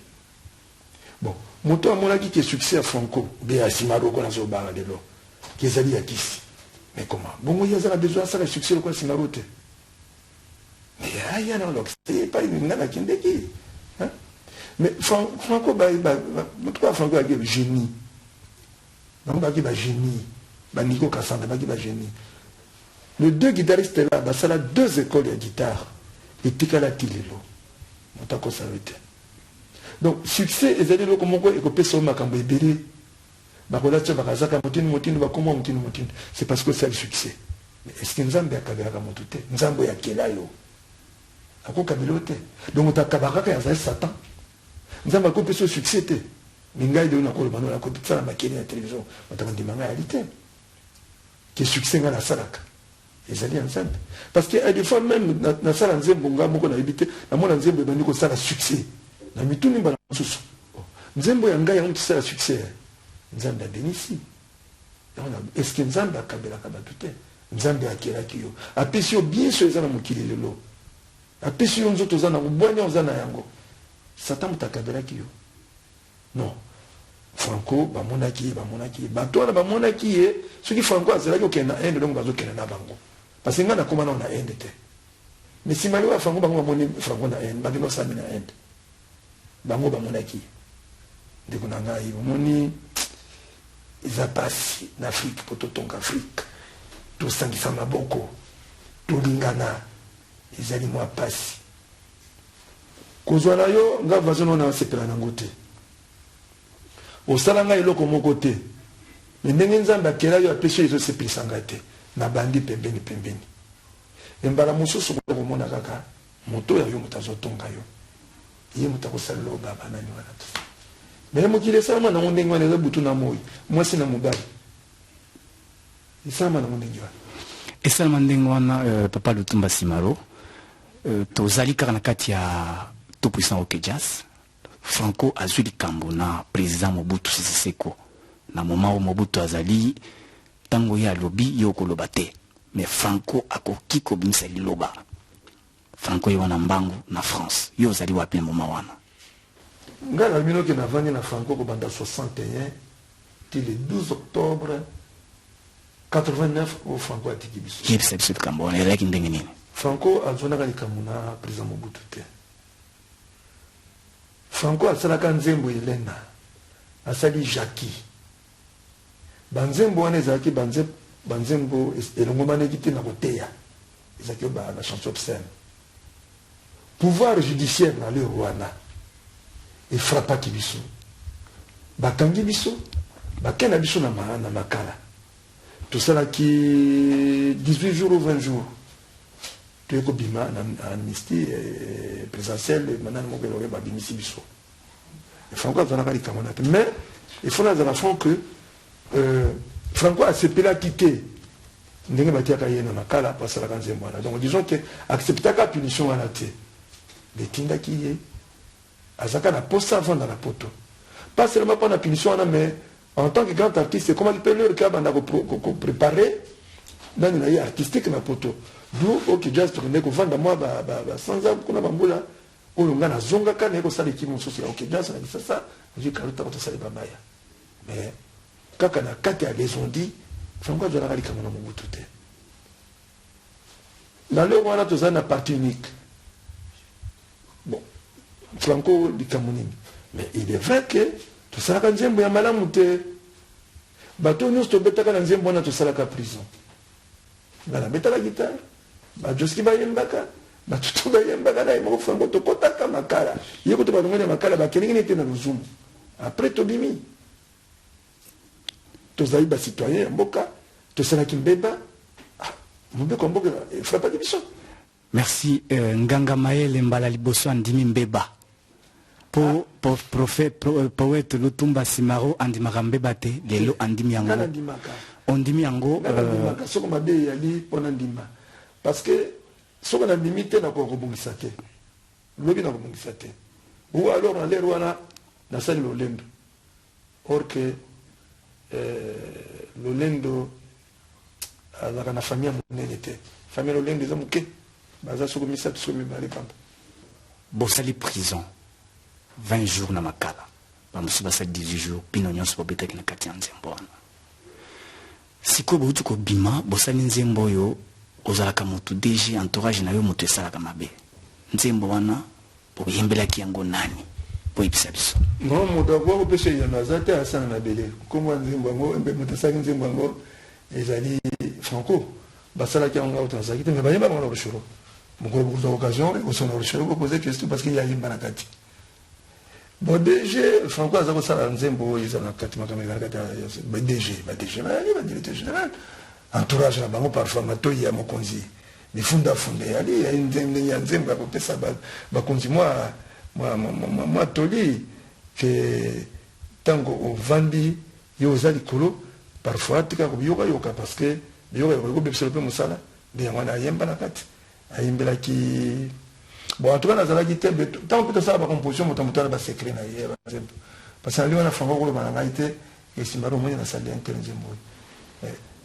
Bon moto ya mona ki succès ya Franco be ya Simaro ko na zo banga lelo ki ezali ya kisi. Mais comment bongo ya zala besoin ça le succès ko Simaro te. Mais ya na lo c'est pas une ngana kendeki. Hein? Mais Franco moto ya Franco ya génie. Donc ba génie ba Nico Kassanda ba génie. Les deux guitaristes là, bah ça a 2 écoles de guitare. Et Tikala Tilelo. Motako Savete. Donc, succès, et allez le comment quoi, et que personne m'a cambré béré. Bah, voilà, tu vas à Motine, bah, comment Motine. C'est parce que c'est le succès. Mais est-ce que nous avons bien Kabera Motoute? Nous avons bien Kelayo. À quoi Kabelote? Donc, on a Kabaraka et Azaï Satan. Nous avons coupé ce succès. Mingaï de Nakolo Mano, la copie de ça, la maquille à la télévision. On a dit, ma réalité. Qui succès dans la salaka. Ils allaient ensemble. Parce que des fois même dans la salle nzembo ngamo na habité na mona nzembo bandi ko sala succès na mituni bana susu nzembo ya ngai yango sala succès nzamba benisi donc est-ce que nzamba kabela kabatute nzamba akira kiyo apesio bien sûr ezana mokili lelo apesio nzoto zana ubwanya ozana yango satan mutakabela kiyo non Franco bamonaki bato na bamonaki ce qui Franco azalaki okenda Inde donc bazokenda na bango parce que ngana koma na Inde te mais si mali wa Franco bango bamoni Franco na Inde babino sami na Inde bango bamonaki ndeko na ngai omoni eza pasi na Afrique poto tonga Afrique tosangisa maboko tolingana ezali mwa pasi kozwa na yo nga vazono na sepela nango te osalanga eloko moko te ndenge nzambe akela yo apeshe ezosepelisa ngai te na bandi pembeni embala mosusu komona kaka moto ya yo moto azotonga yo ye moto akosalela o baba nani wana te mais mokili esalama nango ndenge wana eza butu na moi mwasi na mobali esalama nango ndenge wana esalama ndenge wana papa Lutumba Simaro tozali kaka na kati ya tout puissant OK Jazz. Franco azwi likambo na président Mobutu Sese Seko na moment où Mobutu azali tango ya lobi yo koloba te mais Franco akoki kobimisa liloba Franco yo na mbangu na France yo zali wapi na moment wana nga na bino ke navandi na Franco ko banda 61 till le 12 octobre 89 au Franco atiki biso yebisa biso likambo wana elaki ndenge nini Franco azonaka likambo na président Mobutu te Franco asalaka nzembo Elena asali Jackie banzembo wana ezalaki banzembo elongomanaki te na koteya ezalaki na chanson obscène. Pouvoir judiciaire na leo wana efrappaki biso bakangi biso bakenda biso na makala tosalaki 18 jours ou 20 jours toyeko bima na amnistie présidentielle manani moko elonge babimisi biso Franco azalaka likambo na te mais il faut nazala fond que Franco asepelaki te ndenge batiaka ye na makala po asalaka nzembo wana donc disons que acceptaka punition wana te betindaki ye azaka na posa avanda na poto pas seulement pour la punition mais en tant que grand artiste comment il peut leur kabanda ko préparer dans une artistique na poto d'où OK jazz tourner ko vanda moi sans ab kuna bambula olonga na zonga kana ko sala ki mosusu ya OK jazz na ça j'ai karuta ko sala bamaya mais kaka na kati ya les on dit Franco de la rali kama na mubutu te na le wana to na partie unique. Bon, Franco di Kamunini. Mais il est vrai que tout ça la nzembo ya malamu te. Bato nyos to betaka na nzembo na to sala ka prison. Ngala betaka guitare. Ba joski ba yembaka. Ba tutu ba yembaka na mo Franco to kotaka makala. Yeko to ba ngene makala ba kelingi te na luzumu. Après to bimi. To zaï ba citoyen mboka, to sala kimbeba. Mbeko mboka frappa di biso. Merci Nganga Maël Mbala Liboso Andimi Mbeba. Pour poète Lutumba Simaro Andimaka Mbeba te lelo Andimi yango. Andimi yango soko mabe yali pona ndima. Parce que soko na limite na ko bongisa te. Lobi na ko bongisa te. Ou alors na lero wana na sali lolendo. Or que lolendo azaka na famille monene te. Famille lolendo za muke. Bosali prison 20 jours na makala bamusu basali 18 jours pino nyonso bobetaki na kati ya nzembo wana siko bouti ko bima bosali nzembo yo ozalaka motu DG entourage na yo motu esalaka mabe nzembo wana boyembelaki yango nani boyebisa biso non moto akwako pesa ya nazate asana na bele komwa nzembo yango mbe motu asali nzembo yango ezali Franco basalaki yango auto azaki te mais bayeba bango na rushuro. Beaucoup d'occasions, on a posé question parce qu'il y a une banakati. Bon, DG, Franco a ça à Nzembo, ils ont un DG, directeur général. Entourage là-bas, parfois, il y a mon conzi. Les fonds fondés, il y a une Nzembo à côté ça, moi, Toli, que tango au Vandi, Yosa Likolo, parfois, tu as yoga parce que yoga, il y a un moussala, il y a un banakati. Aimbelaki bon en tout cas nazalaki te tant que ça ba composition motamutala ba secret na ye ba exemple parce que aliona Franco ko ba na ite et simaro mo na sali entre nzembo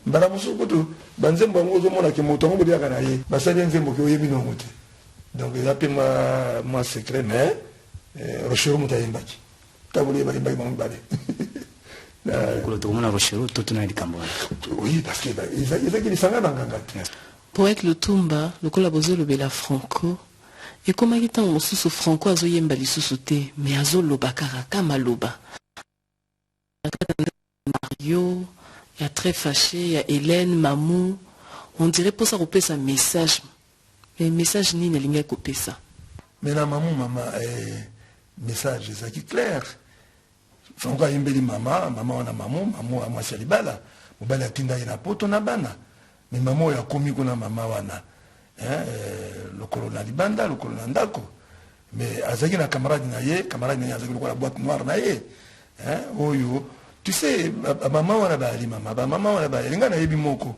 mbala musu kutu banzembo ngozo mona ke moto ngo dia kana ye ba sali nzembo ke oyebi no ngote donc il appelle moi secret mais rochero mutayembaki tabuli ba imbaki ba mbale ko to mona rochero to tuna likambo oui parce que il va qu'il sanga nganga. Poète Lutumba, le collaborateur le Bela Franco, et comme il est en sous Franco, azo yemba li sous-sauté, mais azo loba karaka maloba. Mario, il y a très fâché, il y a Hélène, Mamou, on dirait pour ça couper sa message, mais message ni ne linga couper ça. Mais la maman, message, c'est qui clair. Franco a yembeli maman on a maman a moi salibala, ou bala tinda ina poto na bana. Mais maman ya komi kuna mama wana le colonel libanda le colonel ndako mais azaki na camarade na ye azaki la boîte noire na ye oyo tu sais maman wana ba ali maman wana ba linga na yebi moko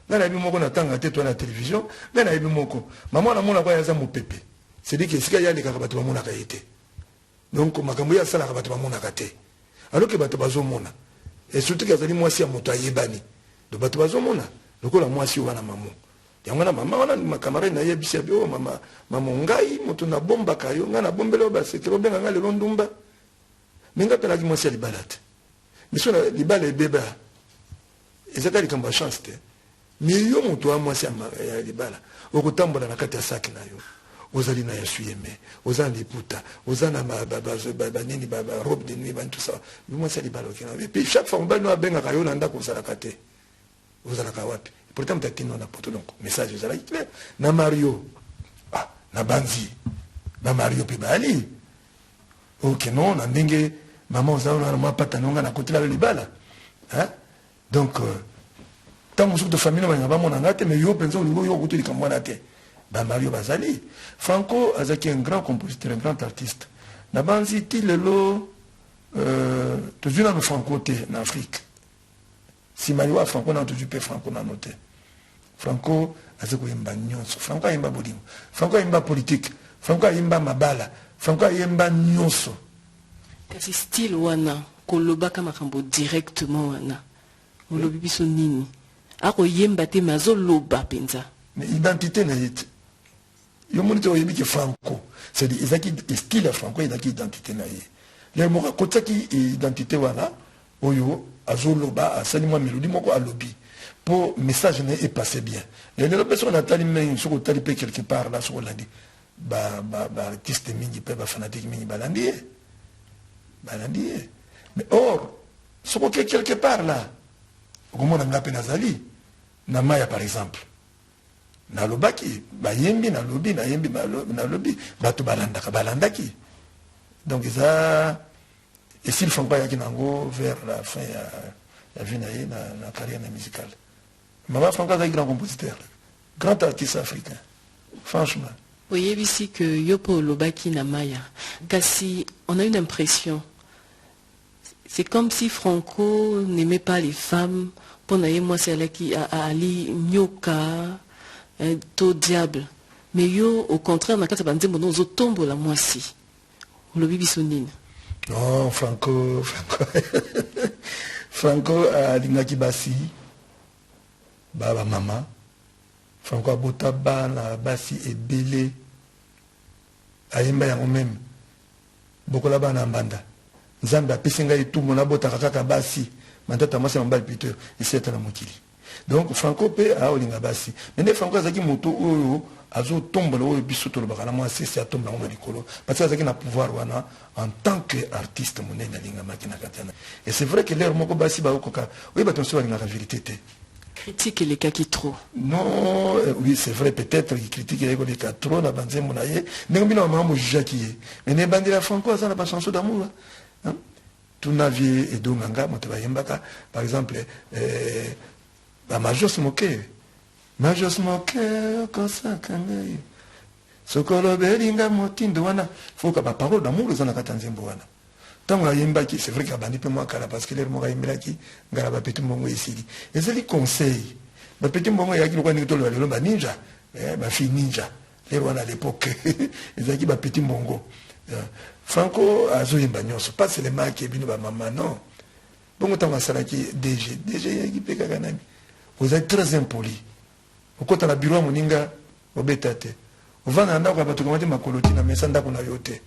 na tanga te to na télévision na yebi moko maman na mona kwa yaza mopepe c'est dit que sika yali ka bato ba mona ka yete donc makambo ya sala ka bato ba mona ka te alors que bato bazo mona et surtout que azali mwasi ya moto ayebani do bato bazo mona lokola mwasi wana maman yango na maman wana ma camarade na yebisa bio mama ngai moto na bomba kayo nga na bombelo ba sekero benga nga le ndumba minga pela ki mwasi libalate miso na libala ebeba ezaka likamba chance te mais yo moto wa mwasi ya libala okotambola na kati ya saki na yo ozali na yasuyeme ozana liputa ozana banini robe de nuit tout ça moi c'est libalo qui et puis chaque fois mobali no abengaka yo na ndako ozalaka te ozalaka wapi pourtant mtatino na poto donc message ezalaki clair na Mario na banzi ba Mario pe bali ok non na ndenge maman ozala na mwa pata nonga na kotela libala hein donc tant de famille na ba mona ngate mais yo penso ngo yo kutu likamwana te ba Mario Bazali Franco azaki un grand compositeur un grand artiste na banzi ti lelo toujours na Franco te na Afrique si Mario Franco na toujours pe Franco na noté Franco azako yemba nyonso Franco yemba bolingo Franco yemba politique Franco yemba mabala Franco yemba nyonso kasi style wana kolobaka makambo directement wana olobi biso nini ako yemba te mazo loba penza mais identité na yete yo monito yebi ke Franco c'est dire ezaki style Franco ezaki identité na ye le moka kotaki identité wana oyo azoloba asali mwa mélodie moko alobi pour message n'est passé bien et les personnes a tali mais sur tali pe quelque part là sur landi ba artiste mingi pe ba fanatique mingi balandi mais or sur quelque part là comment on a nazali na maya par exemple na lobaki ba yembi na lobi na yembi na lobi bato balandaki donc ça et s'ils font pas yaki nango vers la fin ya vie na carrière musicale Maman Franco est un grand compositeur, grand artiste africain, franchement. Oui, ici que Yopo Lobaki Namaya. Kasi, on a une impression. C'est comme si Franco n'aimait pas les femmes. Pour moi, c'est là qui a Ali Nyoka, to diable. Mais yo, au contraire, on a quand même dit mon nom, tombe la moisi. Le bibi sonine. Non, Franco a l'ingaki basi. Baba mama Franco abota bana basi ebele ayemba yango même bokola bana mbanda nzambe apesinga etumo na bota kaka basi mandata masa mbali Peter iseta na mokili donc Franco pe a olinga basi mais Franco azaki moto oyo azo tombola oyo biso to lobaka na moi c'est atomba ngoma likolo parce que azaki na pouvoir wana en tant que artiste monene alinga makina katana et c'est vrai que l'air moko basi ba okoka oui ba tonso alinga la vérité te critique les cas qui trop. Non, oui, c'est vrai, peut-être qu'il critique les cas trop, la bande monaye, mais on a un jacquier. Mais les bandes de la Franco, ça n'a pas chanson d'amour. Tout navier et d'Onganga, par exemple, la Major se moquait. Major se moquait, comme ça, quand même. Ce que le Belinga motin de Wana, il faut que ma parole d'amour, les en a katanzembo Wana. Tant que Yembaki, c'est vrai qu'il y a bandi peu moins parce que les mots Yembaki, Garaba Petit Mongo ici. Et c'est les conseils. Ma petit Mongo Yaki, le ninja, ma fille ninja. Les rois à l'époque, ils ont dit Petit Mongo. Franco a joué Bagnos, pas seulement qui est venu à maman, non. Bon, tant que ça qui DG Yaki Pekaganami. Vous êtes très impoli. Au côté de la bureau, mon ninga, au bétate. Au vent en a pas ma colotina, mais sans d'accord yote.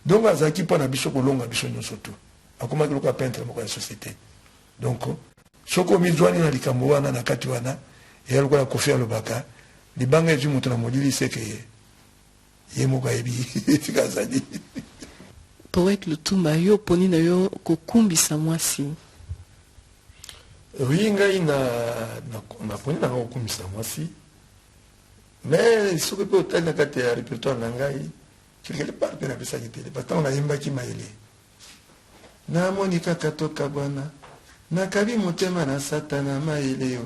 Donc azaki pour na biso kolonga biso nyoso tu akoma kiloko peintre moko ya société donc soko mizwani na likambo wana na kati wana ya lokola Kofi Alobaka libanga eji mutu na modili seke ye moko ebi fikazadi poète Lutumba yo poni na yo kokumbisa mwasi oui ngai na poni na kokumbisa mwasi. Mais ce que peut être le répertoire nangai, quelque part peut appeler ça qui télé. Parce qu'on a yemba qui maïle. Na monika katoka bwana, na kabi motema na satana maïle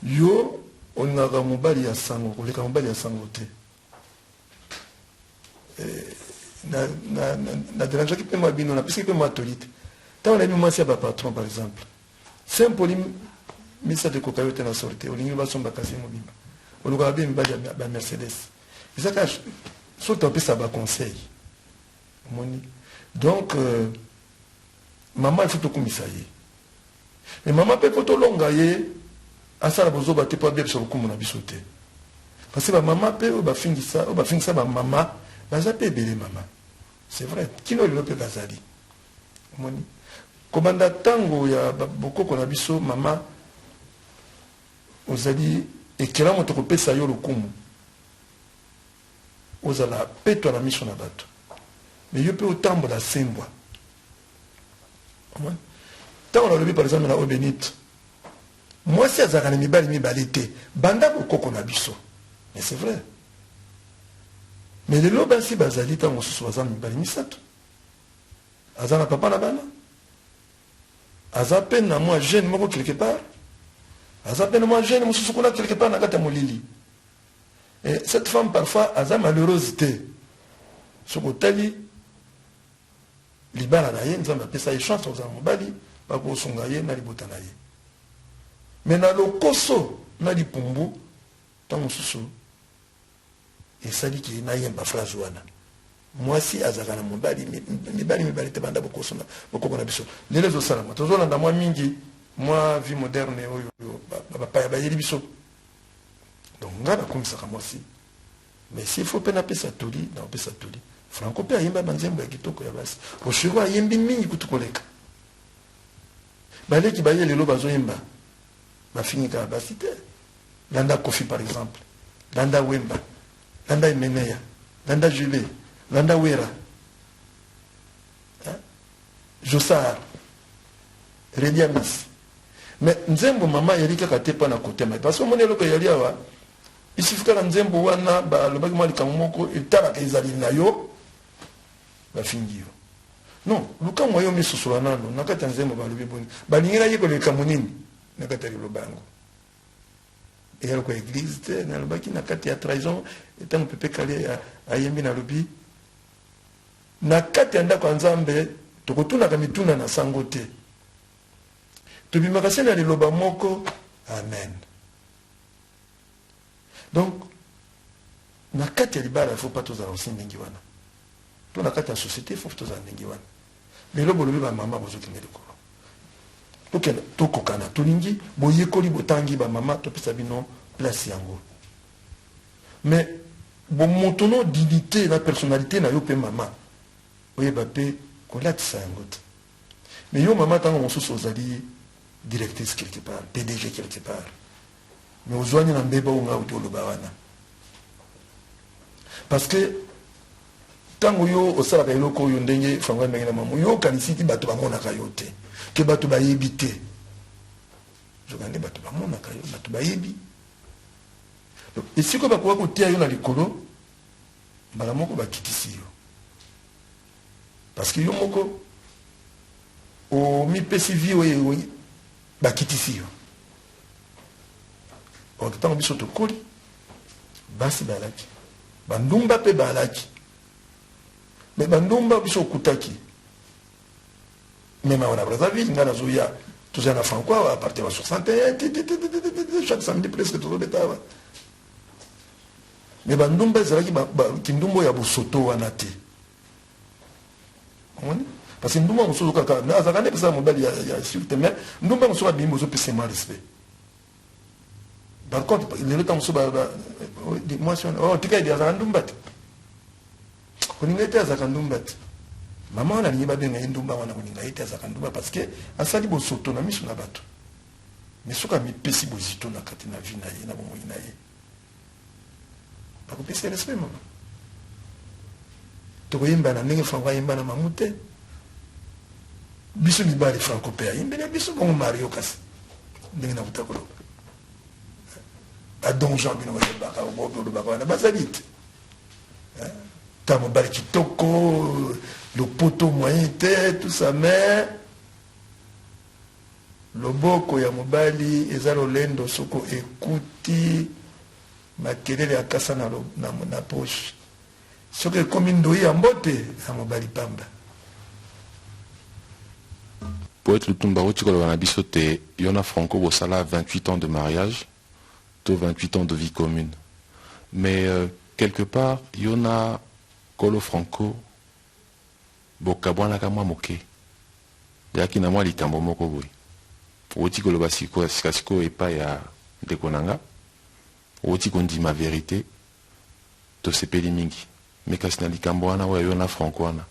yo. On a ramobali ya sango, on a ramobali ya sango te. Na dérange qui peut m'abino, na puisque peut m'atolite. Tant on a mis moi c'est patron par exemple. C'est un polim, mais ça de cocaïne na sortie. On y va son bakasi mobimba. On a bien un Mercedes. Et ça, surtout un peu ça va conseil. Donc, maman, il faut tout comme ça. Mais maman, peut être longue, à ça, la bozo, tu pas bien sur le coup, mon abisoté. Parce que maman, peut finir ça, maman, va zapper bébé, maman. C'est vrai. Qui n'a pas gazali? Comme dans tango, il y a beaucoup qu'on a biso, maman, aux alliés. ekela moto kopesa yo lokumu ozala petwa na miso na bato mais yo mpe otambola sembwa ntango nalobi par exemple na obenite mwasi azalaka na mibali te banda bokoko na biso mais c'est vrai mais lelo basi bazali ntango mosusu baza na mibali misato aza na papa na bana aza pe na mwa jeune moko quelque part aza pe na mwa jeune mosusu kuna quelque part na kati ya molili. Et cette femme parfois aza malheureuse te soki otali libala na ye nzambe apesa ye chance ozala mobali bakosunga ye na libota na ye mais na lokoso na lipumbu ntango mosusu esaliki nayemba phrase wana mwasi azalaka na mibali te banda bokoko na biso lelo ezosalama tozolanda mwa mingi mwa vie moderne oyo bapaya bayeli biso donc nga nakomisaka mwasi mais s'il faut mpe napesa toli naopesa toli franco mpe ayemba banzembo ya kitoko ya basi oshiro ayembi mingi kutu koleka baleki baye lelo bazoyemba bafingi kaka basi te landa kofi par exemple landa wemba landa emeneya landa jules landa wera josar rediamis mais nzembo mama yali kaka te mpo na kotema parce que omoni eloko yali awa isifikala nzembo wana balobaki mwa likambo moko etalaka ezali na yo bafingi yo non lukamwa yo misusola nano na kati ya nzembo balobi boni balingela yekola likambo nini na kati ya liloba yango eyaloko ya église te nalobaki na kati ya trahison etango pepe kale ayembi nalobi na kati ya ndako ya nzambe tokotunaka mituna na sango te tobimaka se na liloba moko amen. Donc na kati ya libala faut pas tozala osi ndenge wana to na kati ya société faut tozala ndenge wana lelo bolobi bamama bozokende likolo tokokana tolingi boyekoli botangi bamama topesa bino place yango mais bomoto no dignité na personnalité na yo mpe mama oyeba mpe kolatisa yango te mais yo mama ntango mosusu ozali directrice quelque part PDG quelque part mais ozwani na mbeba oyo nga uti oloba wana parce que ntango yo osalaka eloko oyo ndenge fango ndenge na mamu yo okanisi ti bato bamonaka yo te ke bato bayebi te zokande bato bamonaka yo bato bayebi esiko bakoka kotia yo na likolo mbala moko bakitisi yo parce que yo moko omipesi vi oyo bakitisi yo ntango biso tokoli basi balaki bandumba mpe balaki me bandumba biso okutaki meme awa na brazzaville nga nazoya toza na franco awa apartir ba 61 chaque samedi presque tozobeta awa me bandumba ezalaki kindumba oyo ya bosoto wana te omoni parce que ndumba mosusu kaka azalaka nde pesa mobali ya surte mais ndumba mosusu abimi ozopesa ma respect. Par contre, lelo ntango mosusu mwasi wana tika edi azalaka ndumba te koninga ete azalaka ndumba te mama wana alingi babenga ye ndumba wana koninga ete azalaka ndumba parce que asali bosoto na miso na bato mais soki amipesi bozito na kati na vi na ye na bomoi na ye bakopesi respect mama tokoyemba na ndenge franco ayemba na mamu te biso mibali franco mpe ayembeli biso bongo mario kasi ndenge na kuta koloba adonjon bino olobaka wana bazali te ta mobali kitoko lopoto moyen te tout ça mais loboko ya mobali eza lolendo soko ekuti makelele ya kasa na poche soki ekomi ndoi ya mbote ya mobali pamba. Poète Lutumba otikoloba na biso te yona franco bosala 28 ans de mariage 28 ans de vie commune. Mais quelque part, il y en a Kolo Franco, Bokabwana Kamwa Moke. Yaki na mwa likambo moko boy. Oti kolo basiko sikasiko epa ya dekonanga. Oti kondi ma vérité. To sepeli mingi. Mais kasi na likambo wana wa yona Franco wana.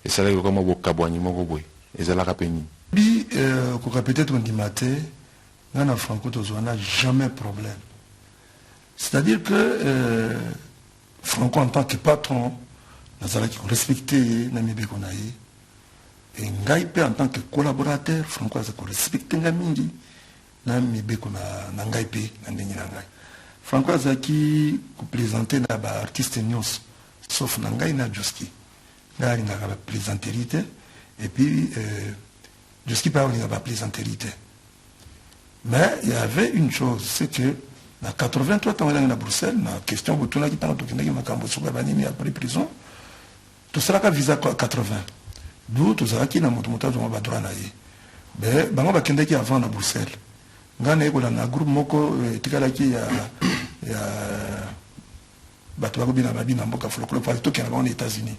Et ça là comme Bokabwani moko boy. Et ça la rapeni. Bi ko peut-être on dit maté Ngana Franco n'a jamais problème. C'est-à-dire que Franco en tant que patron, Nazalaki respecté Namibé Konaï, et Ngaïpe en tant que collaborateur, Franco a respecté Ngamingi, Namibé Konaï, Nangaïpe, Nandengi Nangaï. Franco Azaki présenté d'abord artiste news, sauf Nangaï na Joski. Là, il n'a pas plaisanterie, et puis Joski parle, il n'a pas plaisanterie. Mais il y avait une chose, c'est que dans 83 ans, à Bruxelles, la question de tout le monde après prison, tout cela a visa 80. D'où tout ça qui n'a pas de droit à y. Mais bango bakende qui avant à Bruxelles. Ngana eko na groupe moko tikala ki ya bato ba bina babina mboka folklore pour to qui na aux États-Unis.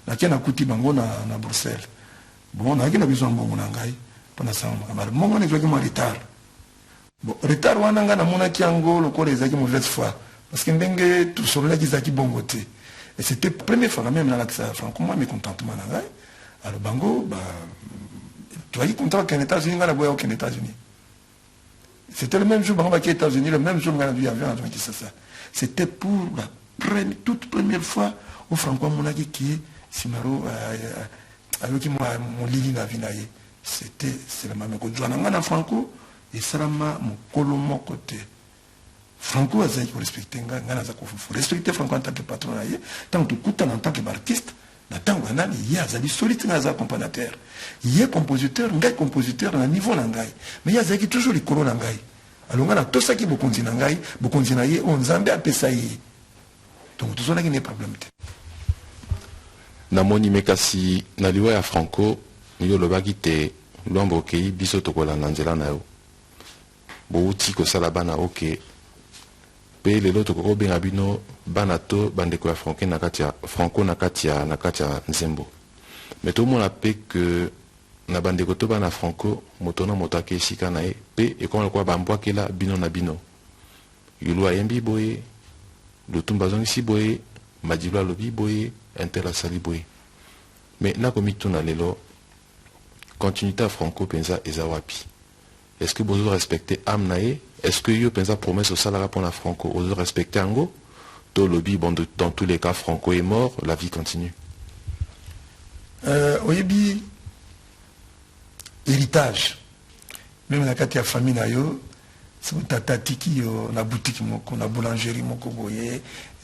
Na kena kuti bango na Bruxelles. Bon, na kena besoin mbongo na ngai pona ça mbongo ne joki mo retard. Bon, retard wana nga na mona kiango lokole ezaki mauvaise foi parce que ndenge tout sur là qui zaki bongote. Et c'était la première fois même là que ça franco moi mécontentement na ngai. Alors bango bah tu as dit content qu'en États-Unis nga la boya aux États-Unis. C'était le même jour bango qui aux États-Unis, le même jour nga la avion à ça. C'était pour la toute première fois au franco mona qui Simaro avec moi mon lili na vinaye. C'est le même que Joana nga na franco et Salama mon colomo côté. Franco a dit qu'il respecte respecter Franco en tant que patron, tant que tout en tant qu'artiste, tant que il y a des solides accompagnateurs. Il y a compositeur, il y a compositeur à un niveau langai. Mais il y a toujours les colons langai. Alors on a tout ça qui est beaucoup langai, beaucoup de on zambe à pesaï. Donc tout ça n'est pas problème. Namoni mekasi naliwa ya Franco, yo le bagite l'ombo kei biso tokola nanzela na yo. Bouti ko sala bana ok pe lelo tokoko benga bino bana to bandeko ya Franco na katia Nzembo. Mais tout le monde a pe que na bandeko to bana Franco motona motake sika na e pe e comme quoi bambwa kela bino na bino. Yulu ayembi boye, Lutumba zongi boye, Madibla lobi boye, Intela sali boye. Mais na komi tuna lelo continuité à Franco penza ezawapi. Est-ce que vous respectez Amnae? Est-ce que vous pensez promesse au salaire pour la Franco? Vous respectez Ango? Tout lobby, bon, dans tous les cas, Franco est mort, la vie continue. Oui, héritage. Même dans la famille, c'est un tatiki, la boutique, la boulangerie,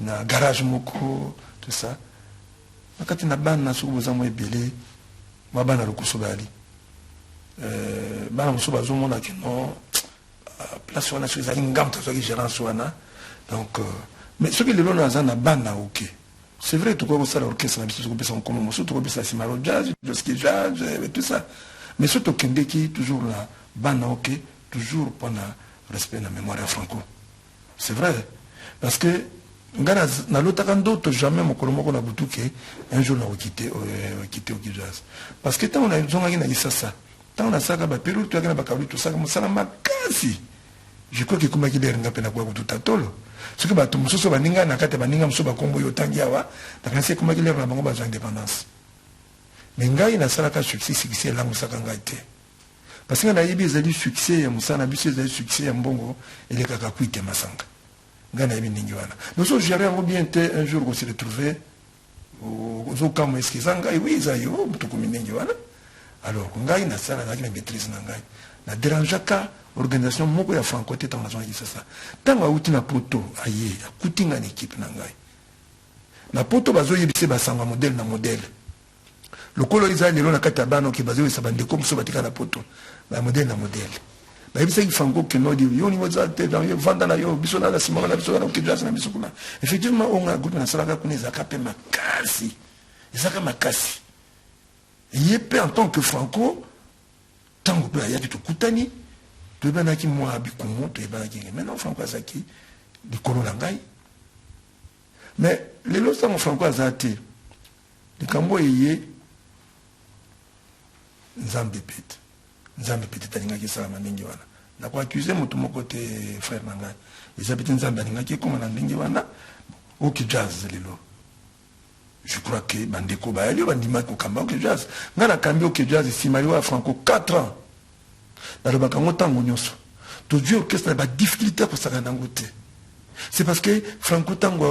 la garage, tout ça. Quand il y a une bande, il y a une bana muso bazomona que non place wana so ezali ngamta so ki gérance wana donc mais ce que le lona za na bana ok c'est vrai tout quoi ça l'orchestre na biso ko pesa comme muso to ko pesa simaro jazz lorsque jazz et tout ça mais surtout kende qui toujours la bana ok toujours pendant respect na mémoire à Franco c'est vrai parce que ngana na lotaka ndoto jamais mokolo moko na butuke un jour na quitter au jazz parce que tant on a zonga na ça tant on a ça comme Pérou, tu as gagné bakabou tout ça comme ça la makasi. Je crois que comme qu'il est renga pena kwa tout atolo. Ce que bato musoso baninga na kate baninga muso bakombo yo tangiawa, na kanse comme qu'il est renga bango bazo indépendance. Mais ngai na sala ka succès la musaka ngai te. Parce que na yebi ezali succès ya musana biso ezali succès ya mbongo ele kaka kuite masanga. Ngai na yebi ningi wana. Nous so gérer en bien un jour on s'est retrouvé au zo eskizanga oui za yo mutuko minengi wana. Alors, ngai na sala na kina maîtrise na ngai na dérangeaka organisation moko ya Franco te tant na zona ça tant auti na poto aye akutinga na équipe na ngai na poto bazo yebise basanga modèle na modèle le colorisation lelo na kata bano ki bazo yebisa bande comme so batika na poto ba modèle na modèle ba yebisa ki Franco que no di yo ni wazate dans yo vanda na yo biso na simama na biso na okidras na biso kuna effectivement on a groupe na sala ka kuneza ka pe makasi ezaka makasi. Il peut en tant que Franco, tant que il y a du Koutani, tu es qui moi habituellement, tu es qui maintenant Franco Azaki, du Kololangai. Mais les lots sont Franco Azati, le Cambo est Nzambe Pete, Taninga qui s'est amené. N'a pas accusé mon côté frère Nangai. Ils habitent Nzambe qui est comme un Ningiwana, ou qui jazz les lots. Je crois que bandeko ba yali bandima ko kamba ok jazz ngana kambi ok jazz simaliwa Franco 4 ans na le bakango tango nyoso to jouer orchestre na ba difficulté ko saka nangote. C'est parce que Franco tango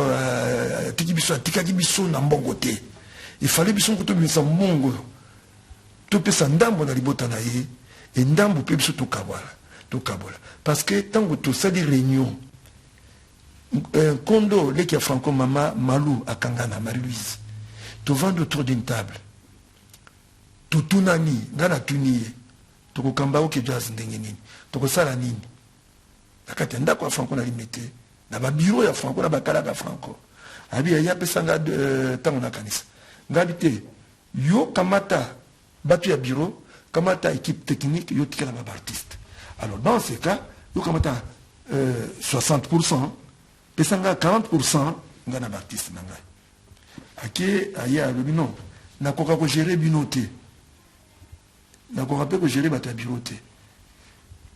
tiki biso tikaki biso na mbongo te. Il fallait biso ko to misa mbongo. To pesa ndambo na libota na ye et ndambo pe biso to kabala. Parce que tango to sali réunion Kondo les qui Franco mama Malou à Kangana Marie-Louise. To vendre autour d'une table. To tunani ngana tuniye. To ko kamba o ke jazz ndenge nini. To ko sala nini. Nakati ndako Franco na limité. Na ba bureau ya Franco na ba kala ka Franco. Abi ya pesanga tango na kanisa. Ngabite yo kamata batu ya bureau, kamata équipe technique yo tikala ba artiste. Alors dans ce cas, yo kamata 60%, pesanga 40% ngana ba artiste na ngai. Ake aya le bino na koka ko gérer binoté. Na koka pe ko gérer batu ya bureau te.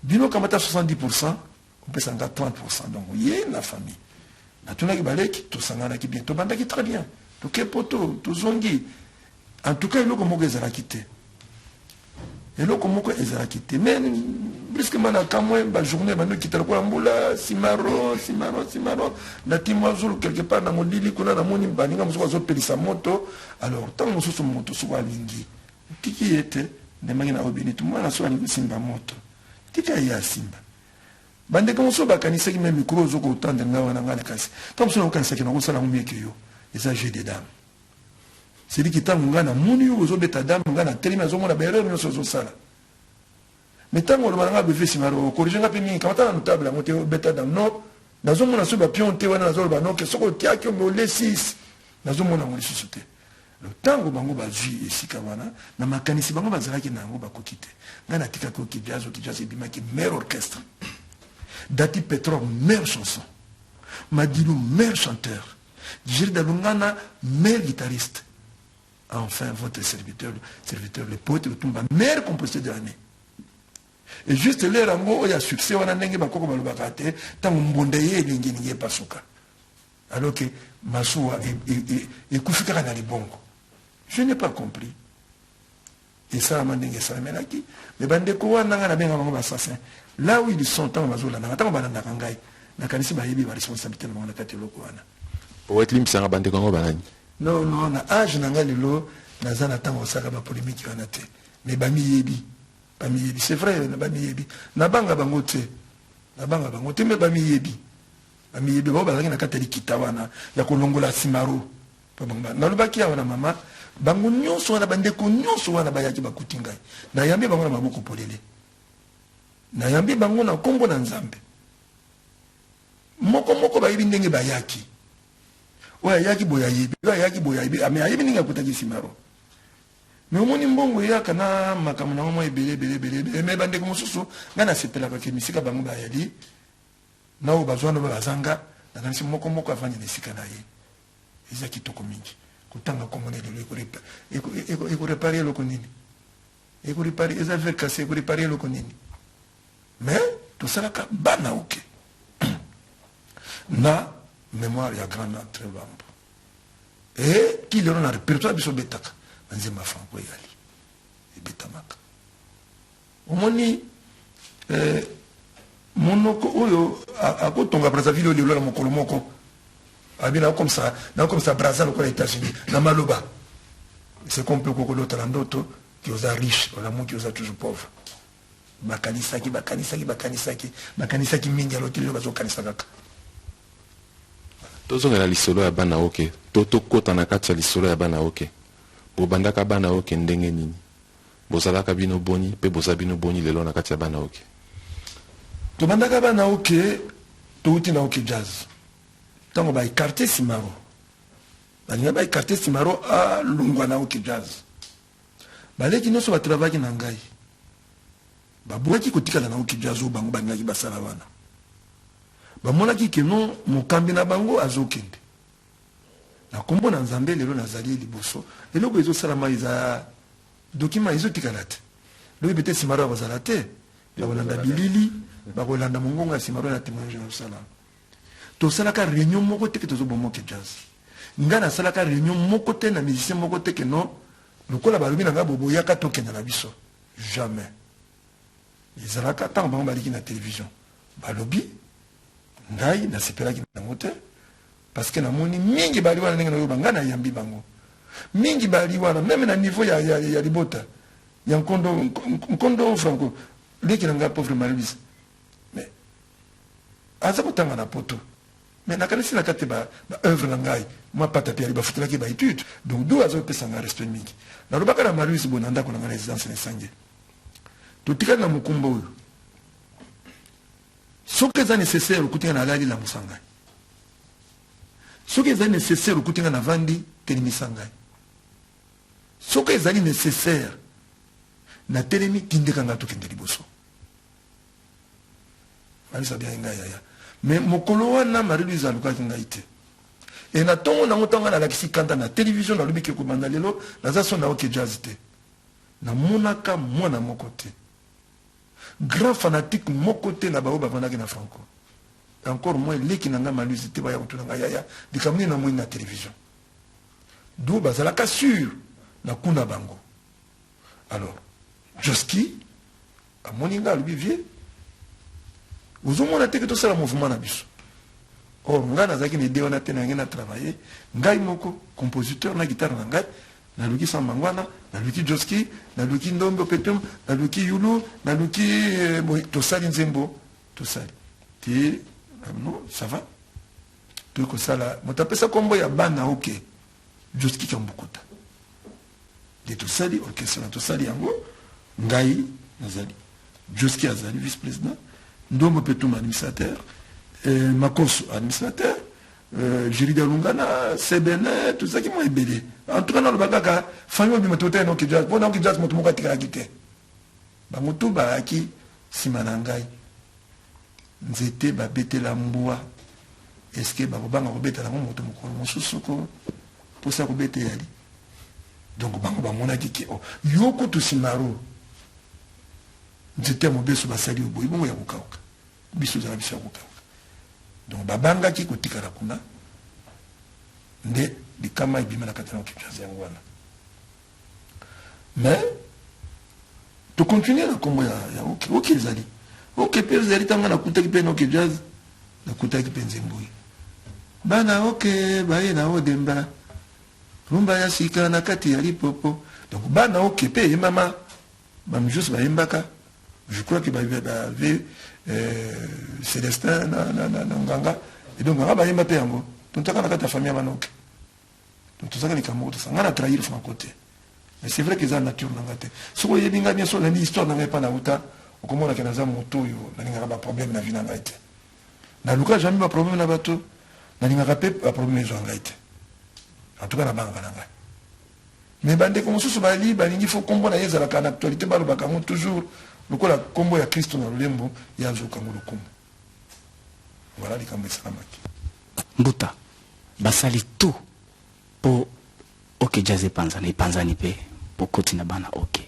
Bino kamata 70%, on pesanga 30%. Donc yé la famille. Na tuna ki baleki to sangana ki bien, to banda ki très bien. To kepoto, to zongi. En tout cas, il ko moko ezala kité. Et là, comment ils ont quitté. Mais, brusquement, quand même, la journée, maintenant, qui t'a quoi, Mboula, Simaro, Nati Moazul, quelque part, dans mon lit, qu'on a dans mon baninga, on se pèle sa moto. Alors, tant que nous sommes moto, soit lingi. Tiki était, ne magina obéni, tout le monde a soit simba moto. Tika ya simba. Bande comme ça, bakanisa qui même micro, zoko autant de ngawana ngana kasi. Comme ça, on kanisa qui n'a pas ça, on mieux que yo. Les âgés des dames. C'est lui qui t'a ngana muni aux autres bêta dames ngana tellement zomo la berre mais sur sala. Mais tant qu'on va bever simaro corriger un peu mieux quand on a notable la montée bêta dame non dans zomo na suba pion te wana zolo ba non que soko tia que me le 6 dans zomo na ngoli susute. Le tango bango ba ji esika wana na makanisi bango bazala ki na ngo ba kokite. Ngana tika ko ki jazz et bima ki meilleur orchestre. Dati Petro meilleure chanson. Madilu meilleur chanteur. Gilles Dalungana meilleur guitariste. Enfin, votre serviteur, le poète, le Tumba, meilleur compositeur de l'année. Et juste là, il y a succès, on a n'engagé pas comme le bagate, tant qu'on bondeye, il n'y a pas souka. Alors que Massoua et Koufika n'a les bons. Je n'ai pas compris. Et ça, m'a dit ça, mais Bandekoua n'a bien un assassin. Là où ils sont, tant Mazoula, n'a pas de Nakangai, n'a qu'à s'y bailler la responsabilité de la Katelokoana. Pour être lim, c'est un Bandekongo Banani. Non, non, na âge nanga lelo nazana tango saka ba polémique wana te. Mais bami yebi, c'est vrai, na bami yebi. Na banga bango te. Na banga bango te mais bami yebi. Bami yebi ba bazaki na kateli kitawana ya kolongola simaro. Na lobaki ya wana mama, bango nyonso wana bandeko nyonso wana bayaki bakutingai. Na yambi bango na maboko polele. Na yambi bango na kombo na Nzambe. Moko bayibi ndenge bayaki. Ouais, yaki boya yibi, mais ayebi ninga kutaki simaro. Mais au moni mbongo yaka na makamuna mo ebele, mais bande ko mosusu ngana sepela ka kemisika bango ba yali. Na o bazwana ba bazanga, na kanisi moko afanya nesika na ye. Eza kitoko mingi. Kutanga komone de ko réparer loko nini. E ko réparer eza ver cassé ko réparer loko nini. Mais tout ça ka bana oké. Na mémoire ya grand très bambo et qui le na répertoire biso betaka nzema Franco yali e betamaka omoni monoko oyo akotonga Brazzaville le la mokolo moko abina comme ça Brazza le États-Unis na maloba c'est comme peu kokolo talandoto qui osa riche wala mo qui osa toujours pauvre bakanisaki mingi alote le bazo kanisaka. Tozongela lisolo ya bana oke tokota na kati ya lisolo ya bana oke bobandaka bana oke ndenge nini bozalaka bino boni mpe boza bino boni lelo na kati ya bana oke tobandaka bana oke touti na oke jazz ntango baekarte simaro balinga baekarte simaro alungwa na oke jazz baleki nyonso batravaki na ngai babwaki kotikala na oke jazz oyo bango balingaki basala wana bamonaki ke non mokambi na bango azokende na kombo na Nzambe lelo nazali liboso eloko ezosalama eza document ezotikala te lobi bete simaro bazala te bakolanda bilili bakolanda mongongo ya simaro na témoignage na osala tosalaka réunion moko te ke tozobomoke jazz nga nasalaka réunion moko te na musicien moko te ke non lokola balobi na nga boboyaka tokenda na biso jamais ezalaka ntango bango baliki na télévision balobi ngai nasepelaki nango te parce que namoni mingi bali wana ndenge nayoba ngai nayambi bango mingi bali wana même na niveau ya libota ya nkondo franco leki na ngai pauvre Marie-Louise mais aza kotanga na poto mais nakanisi na kati ba œuvre na ngai moi pata pe ali bafutelaki ba étude donc d'où azopesa ngai respect mingi nalobaka na Marie-Louise bona ndako na ngai na résidence na Sange totikali na mokumba oyo soki eza nécessaire okutinga na alali la musangai soki eza nécessaire okutinga na vandi telimisa ngai soki ezali nécessaire na telemi tindeka ngai tokende liboso malisa bien ngai yaya mais mokolo wana Marie-Louise alukaki ngai te e na ntongo nango ntango nalakisi kanda na télévision nalobiki kobanda lelo naza so na oke jazz te namonaka mwana moko te grand fanatique moko te na bao bavandaki na Franco encore moins leki na ngai Marie-Louise te baya kotuna ngai yaya likambo nini namoni na télévision d'où bazalaka sûr na kuna bango alors Joski amoni ngai alobi vie ozomona te ke tosala mouvement na biso or ngai nazalaki na idée wana te na ngai na travailler ngai moko compositeur na guitare na ngai naluki Sambangwana naluki Joski naluki Ndombe Petum naluki Yulu naluki tosali nzembo tosali te non ça va to ko sala motapesa kombo ya bana ok Joski Kambukuta de tosali orchestre tosali yango ngai nazali Joski azali vice-président Ndombe Petum administrateur Makoso administrateur Jirida Lungana Sebene tout ça qui m'a ébélé en tout cas dans le bagaka famille bi matote no ki jazz bon donc jazz moto moka tika kite ba moto ba aki simanangai nzete ba betela mbwa est-ce que ba banga ko betela moto mokolo mosusuko pour ça ko bete yali donc bango ba mona ki o yoko to simaro nzete mo beso ba sali oboyi bongo ya kokauka biso za biso ya kokauka donc babanga ki kotika na kuna nde likama ibima na katana kijaza yango wana mais to continuer na kombo ya ok ezali ok pe ezali tanga na kutaki pe no jazz na kutaki pe nzembui bana ok baye na odemba rumba ya sika na kati ya lipopo donc bana ok pe mama bam juste ba yembaka je crois que ba Célestin na nganga et donc ngaba yemba pe yango tontaka na kata famille manoke donc tout ça que les camarades ça ngana trahir Franco te mais c'est vrai que ça nature ngate so ko yebinga bien so la histoire na pas na uta okomona ke naza moto yo na ngaka ba problème na vie na ngate na luka jamais ba problème na bato na ngaka pe ba problème zo ngate en tout cas na banga na ngate mais bande comme so ba li ba ningi faut kombo na yeza la kana actualité ba lo ba kango toujours lokola kombo ya Kristo na lembo ya zo kango lokombo voilà les kambo salamaki mbuta basali tout po ok jazz panzani pe po koti na bana ok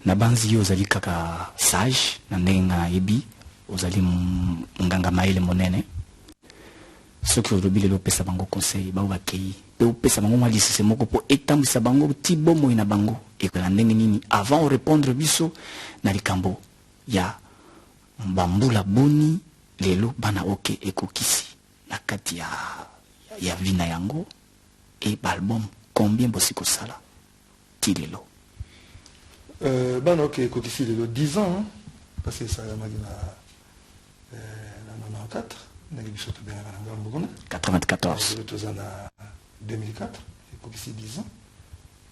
na banzi yo zali kaka sage na ndenga yebi ozali nganga maile monene soki orobile lo pesa bango conseil ba bakei pe opesa bango malisise moko po etambisa bango ti bomo ina bango e ko na ndenge nini avant de répondre biso na likambo ya mbambula boni lelo bana ok ekokisi na kati ya vina yango et l'album combien bosiko sala tilelo ben ok kokisi lelo 10 ans hein, parce que ça m'a dit na 94 na biso to bien na ngambo 94 tozana 2004 kokisi 10 ans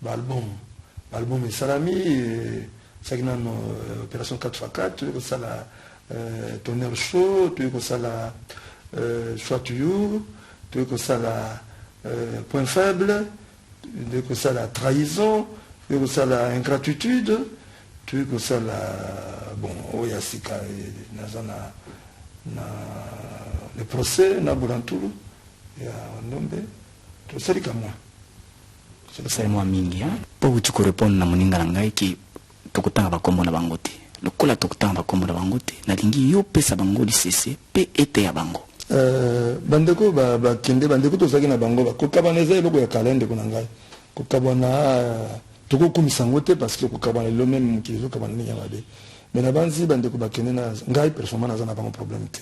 l'album est salami ça qui opération 4x4 tu ça la tonnerre chaud tu ça la soit tu ça la point faible, que ça la trahison, que ça la ingratitude, que ça la bon, oyasika nazana na le procès na Bulantulu ya Ndombe to salika moi. C'est moi mingi hein. Pour tu répondre na moninga ngai ki tokutanga bakombo na bango te. Lokola tokutanga bakombo na bango te. Na lingi yo pesa bango lisese pe ete ya bango. Bandeko kende bandeko tozaki na bango kokabana eza eloko ya kalende kuna ngai kokabana tokokumisa ngo te parce que kokabana lelo même mokili ezokabana ndenge ya mabe mais na banzi bande ko bakene na ngai personnellement na zana pas un problème te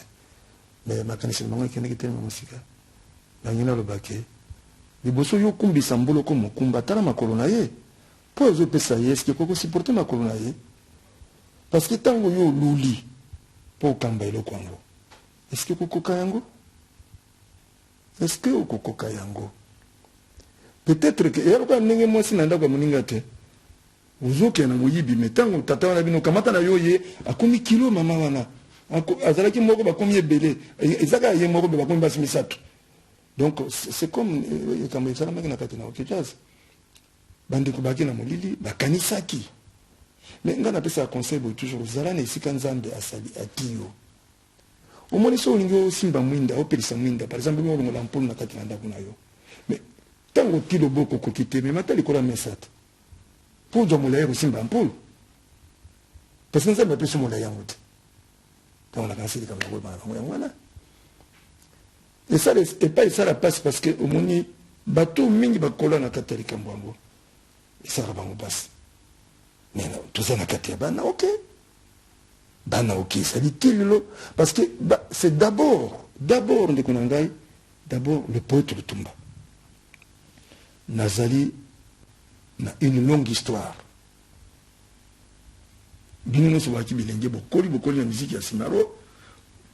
mais makanisi bango kene ke tellement musika bangina lo baké liboso yo kumbisa mbolo ko mukumba tala makolo na ye po zo pesa ye est-ce que koko supporter makolo na ye parce que tango yo luli po kamba ilo kwango est-ce que koko kayango est-ce que koko kayango peut-être que yaro ka ndenge mwasi na ndako muninga te uzoke na moyibi metango tata wana bino kamata na yo ye akomi kilo mama wana azalaki moko bakomi ebele ezaka ye moko bakomi basi misato. Donc c'est comme comme ça na kati na okejaz bande ko baki na molili bakanisaki mais ngana pesa conseil bo toujours zala na isika nzambe asali atiyo omoni so lingo simba mwinda opelisa mwinda par exemple mo ngola mpolo na kati na ndako na yo mais tango tilo boko ko kite mais matali ko la mesata pour jo molaya ko simba mpolo parce que nzambe pesa molaya ngote donc la kansi ka ba ba ngwana. Et ça et pas ça la passe parce que au moni bateau mingi bakola na katalika mbwango et ça va bango passe mais non tout ça na katia bana OK ça dit tillo parce que c'est d'abord ndekunangai d'abord le poète Lutumba nazali na une longue histoire bino so waki bilenge bokoli na musique ya Simaro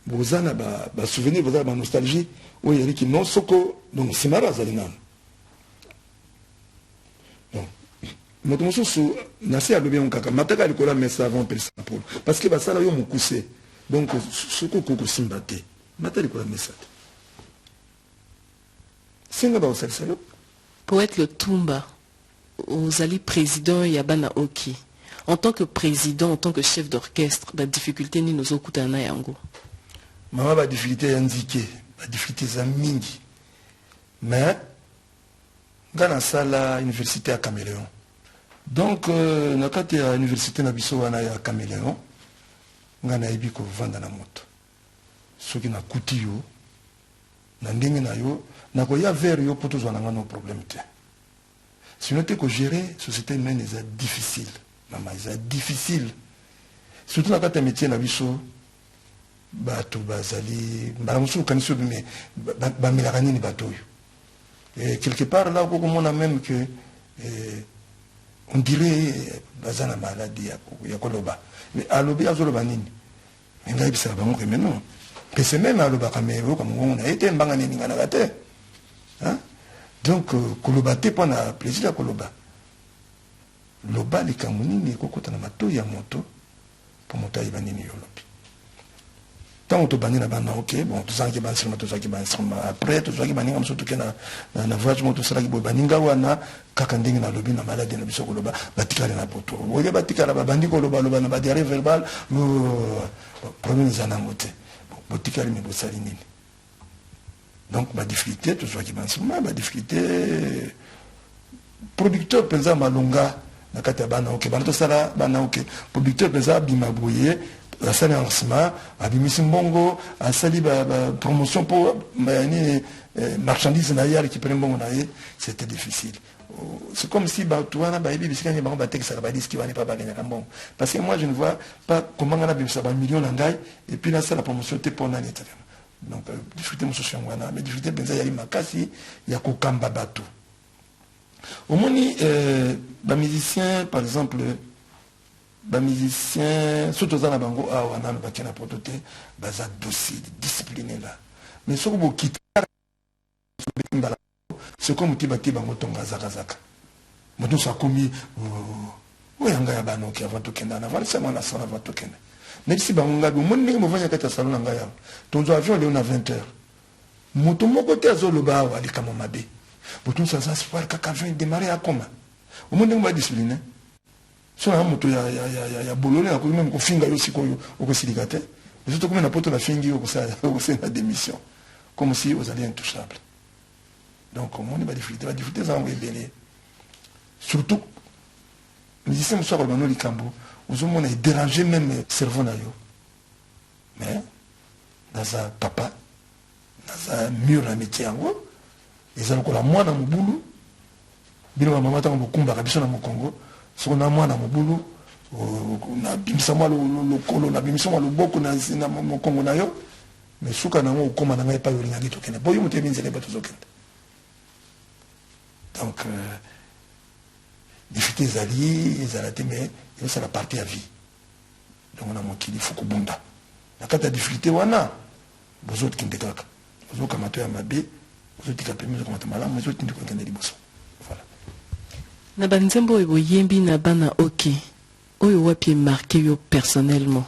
bozana ba souvenir bozana ba nostalgie o yari ki non soko donc Simaro azali nanu donc moto mosusu nasi alobi on kaka mataka likola mesa avant personne pour parce que basala yo mokuse donc soko koko simbate mataka likola mesa singa ba osalisa yo Poète Lutumba ozali président ya Bana Oki. En tant que président, en tant que chef d'orchestre, la difficulté ni nous okutana yango. Maman ba difficulté indiquée, ba difficulté za mingi. Mais ngana sala université à Caméléon. Donc nakati ya université na biso wana ya Caméléon, ngana yebi ko vanda na moto. Soki na kuti yo na ndenge na yo na ko ya vers yo poto zwana ngano problème te. Sinon te ko gérer société humaine est difficile. Maman, c'est difficile. Surtout dans le métier, na biso, bato bazali, balamusu kaniso mais bamilarani ni bato. Et quelque part là, on a même que on dirait bazana maladie ya koloba. Mais alobi azoloba nini. Ngai bisa bango que non. Que c'est même aloba kamero comme on a été mbanga nini ngana gate. Hein? Donc koloba te pour na plaisir ya koloba. Loba li kamunini kokota na mato ya moto pour moto ya banini yolobi. Tant to banina bana OK bon tout ça qui ban sur moto ça qui ban sur après tout ça qui baninga mso to na voyage moto ça qui bo baninga wana kaka ndingi na lobi na malade na biso koloba batikala na poto. Oye batikala ba bandiko loba na ba diarrhée verbale problème za na mote. Botikala me bosali nini. Donc ba difficulté tout ça qui ban sur ba difficulté producteur penza malonga na kati bana OK bana to sala bana OK producteur pesa bimaboye la salle lancement abimisi mbongo asali ba promotion pour ni marchandise na yali qui prend mbongo na ye c'était difficile. C'est comme si ba tuana ba bibi sikani ba tek ça ba diski wani pa ba gagner mbongo parce que moi je ne vois pas comment on a bimisa ba million ngai et puis là c'est la promotion te pour nani etc. Donc difficulté mo social wana mais difficulté penza yali makasi ya kokamba bato. Au moins, les musiciens, par exemple, les musiciens, surtout dans la bango, on a un prototype, ils sont dociles, disciplinés là. Mais si vous quittez, c'est comme si vous quittez bango tonga zakazaka. Mais nous sommes commis, oui, on a bango qui avant tout kenda, avant c'est mon assaut avant tout kenda. Mais si bango gabi, mon nègre me voit y a salon ngaya. Ton avion est à 20h. Mon tomo côté azoloba ou ali kamomabe. Pour tout ça, ça se voit quand avion démarrer à comment. Au monde on va discipliner. Sur un moto ya bolone à côté même qu'on finga aussi au silicate. Les autres comme na poto la fingi au sein de la démission. Comme si vous alliez intouchable. Donc on va difficulté ça on va bénir. Surtout les musiciens me soient dans le cambo. Aux hommes on a dérangé même le cerveau na yo. Mais dans un papa, dans un mur à métier en haut. Ils ont la moi dans mon boulot. Bino maman tant mon combat biso na mon Congo. So na moi na mon boulot. na bimisa mwa lokolo na bimisa mwa loboko na mokongo na yo mais suka nango okoma na ngai epai olingaki tokende bo yo moto yebi nzela epa tozokende. Donc difficulté ezala te mais ezosala partie ya vie. Donc na mokili faut kobunda na kati ya difficulté wana bozokende kaka bozokama to ya mabe bozotika pembe bozokamata malamu ezotindi kokende liboso. Voilà. Na banzembo oyo boyembi na bana oke oyo wapi marqué yo personnellement?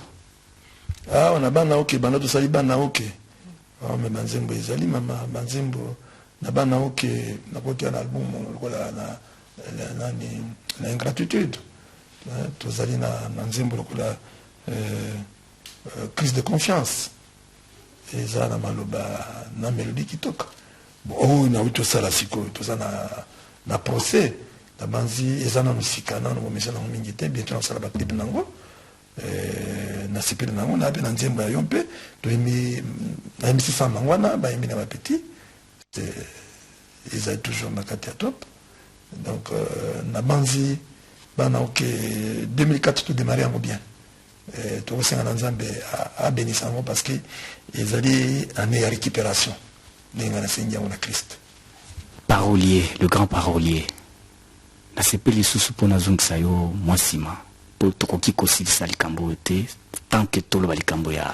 Ah, on a bana oke bana tosali bana oke. Ah, mais banzembo ezali mama banzembo na bana oke na kotia na album lokola na ingratitude. Tozali na nzembo lokola crise de confiance. Eza na maloba na mélodie kitoko. Oh, na uto sala siko tozana na procès. La banzi ezana musika na no mesana mingi te bientôt on sala ba clip nango na sipele nango na be na nzembo ya yompe to emi na emi sisa mangwana ba emi na ba petit ils ont toujours na kati ya top. Donc na banzi bana oke 2004 tout démarrer en bien to senga na nzambe a bénissango parce que ils allaient année ya récupération ninga na sengia na Christ. Parolier, le grand parolier. Na sepeli susu pona zungisa yo mwasima po tokoki kosilisa likambo te tant que toloba likambo ya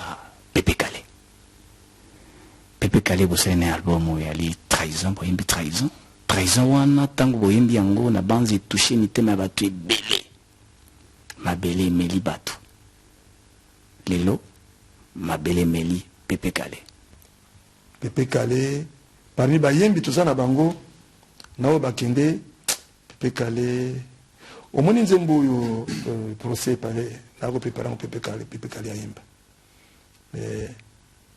Pepe Kalle. Pepe Kalle bosene album ya li trahison boyembi trahison wana tango boyembi yango na banzi touché mitema batu ebele mabele emeli batu lelo mabele emeli Pepe Kalle. Pepe Kalle parmi bayembi toza na bango nao bakende Pepe Kalle omoni nzembo oyo procès pale nako préparer Pepe Kalle ayemba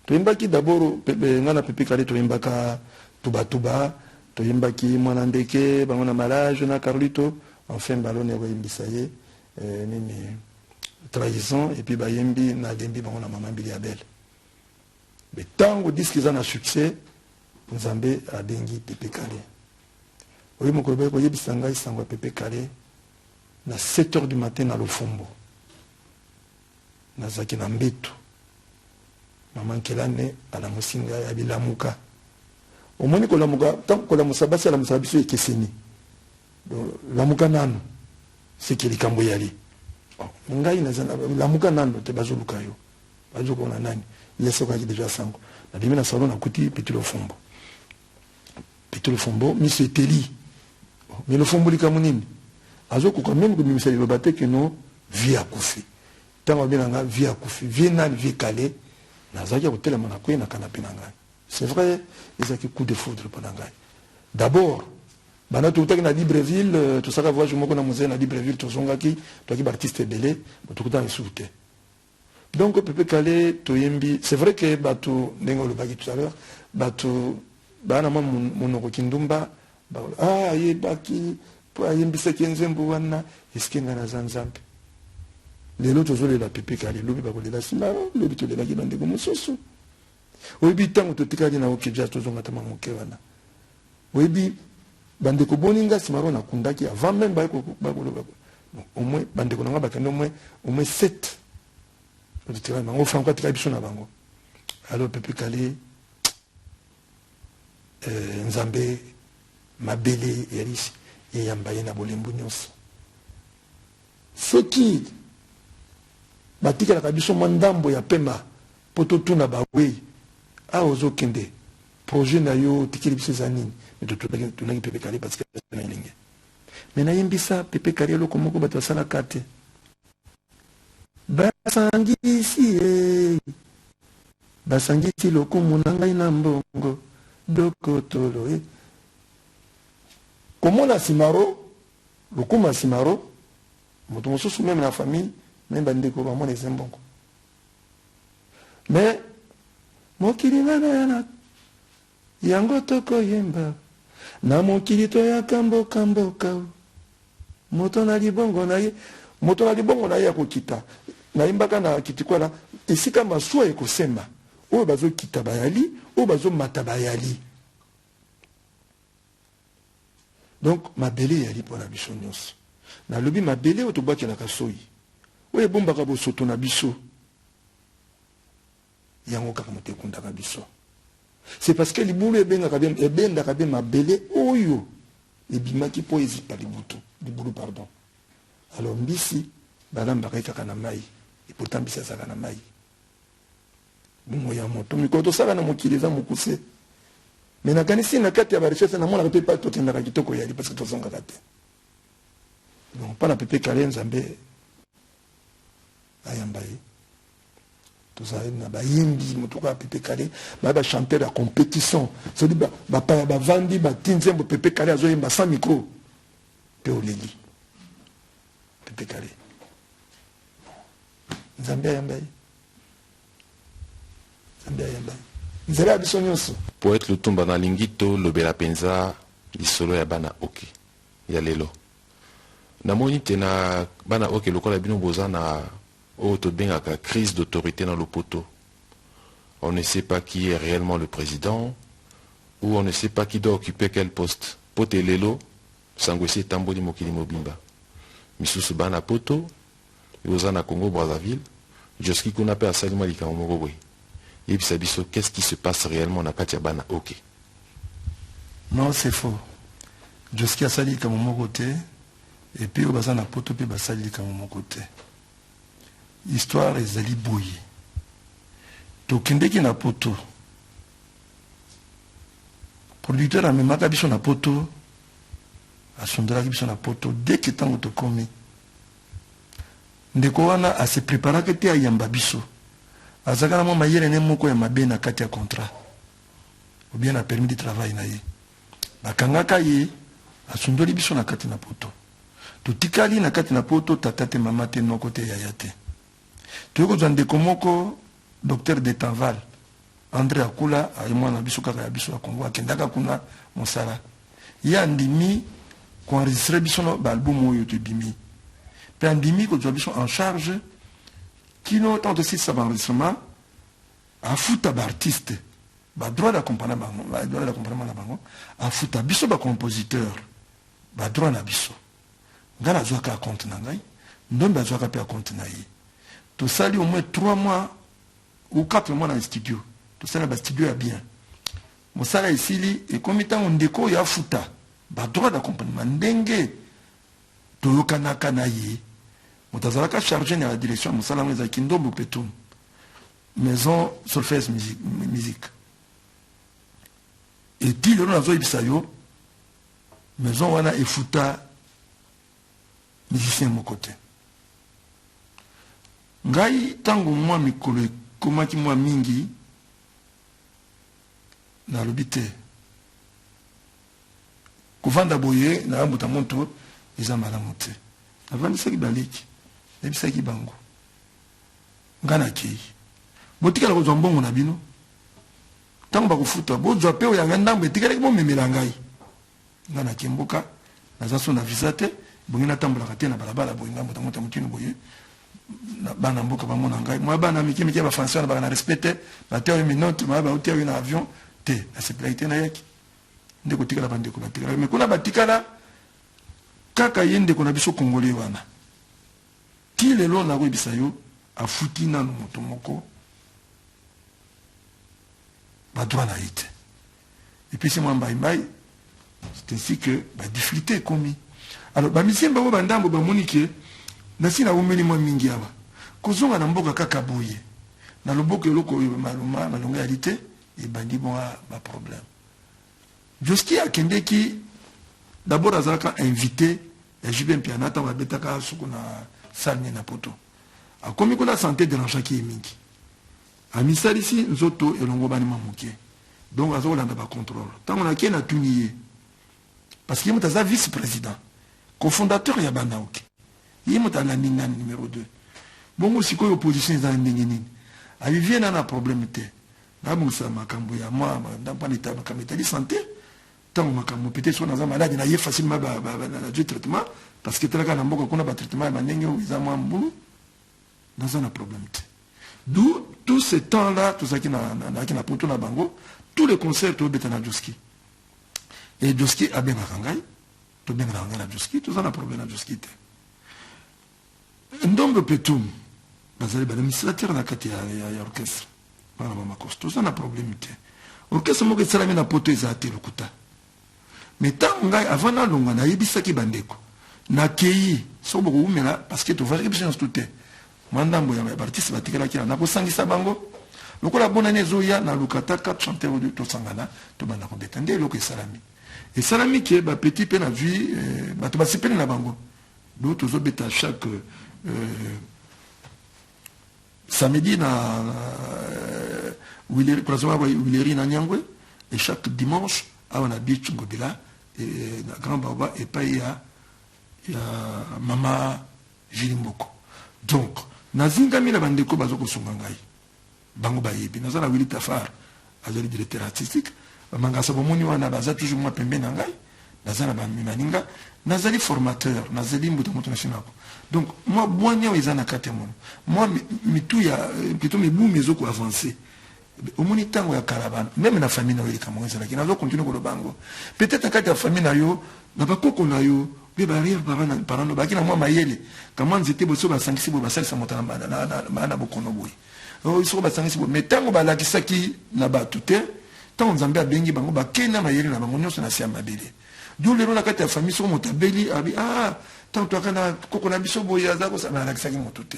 toyembaki d'abord ngana Pepe Kalle toyembaka tuba toyembaki mwana ndeke bango na malage na Carlito enfin balone koyembisa ye nini trahison et puis bayembi na lembi bango na mama Mbili Abel mais tango disque za na succès nzambe abengi Pepe Kalle. Oui, mon collègue, vous savez, il Pepe Kalle, à 7h du matin dans le Fombo. Nazaki na mbeto. Maman Kelane, à la Mosinga, à Bilamuka. Au moins, que la Mouka, tant que la Moussabasi, la Moussabiso est Kesseni. La Mouka Nano, c'est qu'il est Kamboyali. La Mouka Nano, te Bazolukayo. Bazoluka na nani. Il y a ce qui est déjà sango. La demi na salon a coûté petit le Fombo. Petit le Fombo, Monsieur Teli. Mais le fond bolika monini azo ko même que ministère le baté que non vie à koufi tant bien nga vie à koufi vie na vie calé na zaki ko tela mana ko na canapé nanga. C'est vrai ils a qui coup de foudre pendant ngai d'abord bana tout na Libreville tout ça ka voyage moko na musée na Libreville tout zongaki to ki artiste belé tout temps insulté. Donc Pepe Kalle to yembi c'est vrai que bato ndengo le baki tout à l'heure bato bana monoko kindumba ah ye baki po ayembisa kenzembo wana iskenga na zanzambe lelo tozolela Pepe Kalle lobi bakolela sima lobi tolela ki bande ko mosusu oyebi tango totikali na okeja tozonga tama moke wana oyebi bande ko boninga simaro na kundaki avant même bakoloba au moins bande ko nanga bakende au moins 7 totikali mango franco tika biso na bango alors Pepe Kalle nzambe mabele erisi eyambaye na bolembo nyonso soki batikalaka biso mwa ndambo ya pema mpo totuna bawei awa ozokende projet na yo otikeli biso eza nini tunaki Pepe Kalle parce que na elenge me nayembisa Pepe Kalle eloko moko bato basalaka te basangisi lokumu na ngai na mbongo dokotolo komona simaro lokuma simaro moto mosusu même na famille même bandeko bamona ezembongo mais mokili ngana yana yango tokoyemba na mokili toyaka mboka moto na libongo na ye akokita nayimbaka na kitikwala esika masuwa ekosemba oyo bazokita bayali oyo bazomata bayali. Donc mabele yali pona biso nyonso na lobi mabele oyo tobwakelaka soyi oyo ebombaka bosoto na biso yango kaka moto ekundaka biso. C'est parce que libulu ebendaka be mabele oyo ebimaki mpo ezipa libulu pardon. Alors mbisi balambaka ye kaka na mai et pourtant mbisi azalaka na mai bongo ya moto mikolo tosala na mokili eza mokuse mais nakanisi na kati ya barecherche namonaka mpe pa tokendaka kitoko yali parce que tozongaka te donc mpa na pepe kale nzambe ayamba ye tozali na bayimbi motuka ya pepe kale baye bachanteur ya compétition sodi bapaya bavandi bati nzembo pepe kale azoyemba sans micro mpe oleli pepe kale nzambe ayamba ye nzambe ayamba ye nzela ya biso nyonso. Poète Lutumba na lingito lobela penza lisolo ya bana oke ya lelo namoni te na bana oke lokola bino boza na oyo tobengaka crise d'autorité dans le poteau. On ne sait pas qui est réellement le président ou on ne sait pas qui doit occuper quel poste. Pote lelo sango esi etamboli mokili mobimba misusu bana poto yoza na Congo Brazzaville joski kuna pe asalima likambo moko boye yebisa biso qu'est-ce qui se passe réellement na kati ya bana oke. Non, c'est faux. Joski asali likambo moko te et puis oyo baza na poto mpe basali likambo moko te. Histoire ezali boye tokendeki na poto producteur amemaka biso na poto asondelaki biso na poto dès que ntango tokomi ndeko wana ase préparaki te ayamba biso azalaka na mwa mayele ne moko ya mabe na kati ya contrat ou bien na permis de travail na ye bakangaka ye asundoli biso na kati na poto totikali na kati na poto tata te mama te noko te yaya te toyoko zwa ndeko moko docteur de Tanval André Akula aye mwana biso kaka ya biso ya Congo akendaka kuna mosala ye andimi koenregistre biso na baalbum oyo tobimi mpe andimi kozwa biso en charge kino tant aussi ça enregistrement afuta baartiste badroit d'accompagnement na bango afuta biso bacompositeur badroit na biso nga nazwaka compte na ngai ndombe azwaka mpe compte na ye tosali au moins 3 mois ou 4 mois dans le studio tosali na bastudio ya bien mosala esili ekomi ntango ndeko oyo afuta badroit d'accompagnement ndenge toyokanaka na ye moto azalaka chargé na la direction ya mosala yango ezalaki ndombo petum maison solfège musique eti lelo nazoyebisa yo maison wana efuta musicien moko te ngai ntango mwa mikolo ekomaki mwa mingi nalobi te kovanda boye na yambuta moto eza malamu te navandisaki baleki nayebisaki bango nga nakei botikala kozwa mbongo na bino ntango bakofuta bozwa mpe oyanga ndambo etikalaki bomemela ngai nga nakei mboka naza so na visa te bongi natambolaka te na balabala boye ngambo tamota motino boye bana mboka bamona ngai mwa bana mike mike bafansion baka na respect te batea oyo minote mwa bautia oyo na avion te nasepelaki te nayaki nde kotikala bandeko batikala me kuna batikala kaka ye ndeko na biso kongole wana ti lelo nakoyebisa yo afuti nano moto moko badroit na ye te epesi mwa mbaimbai c'est ainsi que badifilité ekomi alors bamisien bango bandambo bamoni ke nasi na umeli mwa mingi awa kozonga na mboka kaka boye na loboko eloko oyo maluma malonga ya lite ebandi mwa baproblème joski akendeki d'abord azalaka invité ya jupe mpe anata babetaka suku na salne na poto akomi kuna santé dérangeaki ye mingi amisalisi nzoto elongo bani mwa moke donc azokolanda bacontrôle ntango nakie natuni ye parce que ye moto aza vice président cofondateur ya banaoke ye moto alandi ngani numéro 2 bongo sikoyo opposition eza ndenge nini avivie na problème te nabongisa makambo ya mwa ndampana eta makambo etali santé ntango makambo peut-être so naza malade na ye facilement nazwi traitement parce que talaka na mboka kuna batraitement ya bandenge oyo eza mwa mbulu naza na problème te d'où tout ce temps là tozalaki na poto na bango tous les concerts tobeta na Joski et Joski abengaka ngai tobengaka ngai na Joski toza na problème na Joski te ndombe membre petum bazali administrateur na kati ya orchestre bana mama costo ça na problème te orchestre moko esalami na poto eza te lokuta mais tant ngai avant na longa na yebisaki bandeko na kei so boko umela parce que to va réception tout te mandambo ya artiste batikelaki na kosangisa bango lokola bona nezoya na lukata 4 chanteurs de to sangana to bana ko betande loko esalami esalami ke ba petit pe na vie bato basepeli na bango d'autres zo beta chaque samedi na Wileri na Nyangwe et chaque dimanche à on habite Ngobila et na grand baba et pas il y a mama Jilimboko donc nazingami na bandeko bazoko songangai bango bayebi nazala Willy Tafar azali directeur artistique mangasa bomoni wana baza toujours moi pembe na ngai nazala ba mimaninga nazali formateur nazali mbuto moto national donc moi boanya ezana katemon moi mitu ya plutôt mebu mezoko avancer au moni tango ya caravane même na famille na welika mo ezala kinazo continuer ko bango peut-être kati ya famille na yo na bakoko na yo be barrière parano bakina moi mayele comment nzete boso ba sangisi bo basalisa motana na bokono boy o iso ba sangisi bo metango ba lakisaki na batute tant nzambe abengi bango bakena mayele na bango nyonso na sia mabele du lelo na kati ya famille so motabeli abi tant to kana koko na biso boya za ko sa na lakisaki motute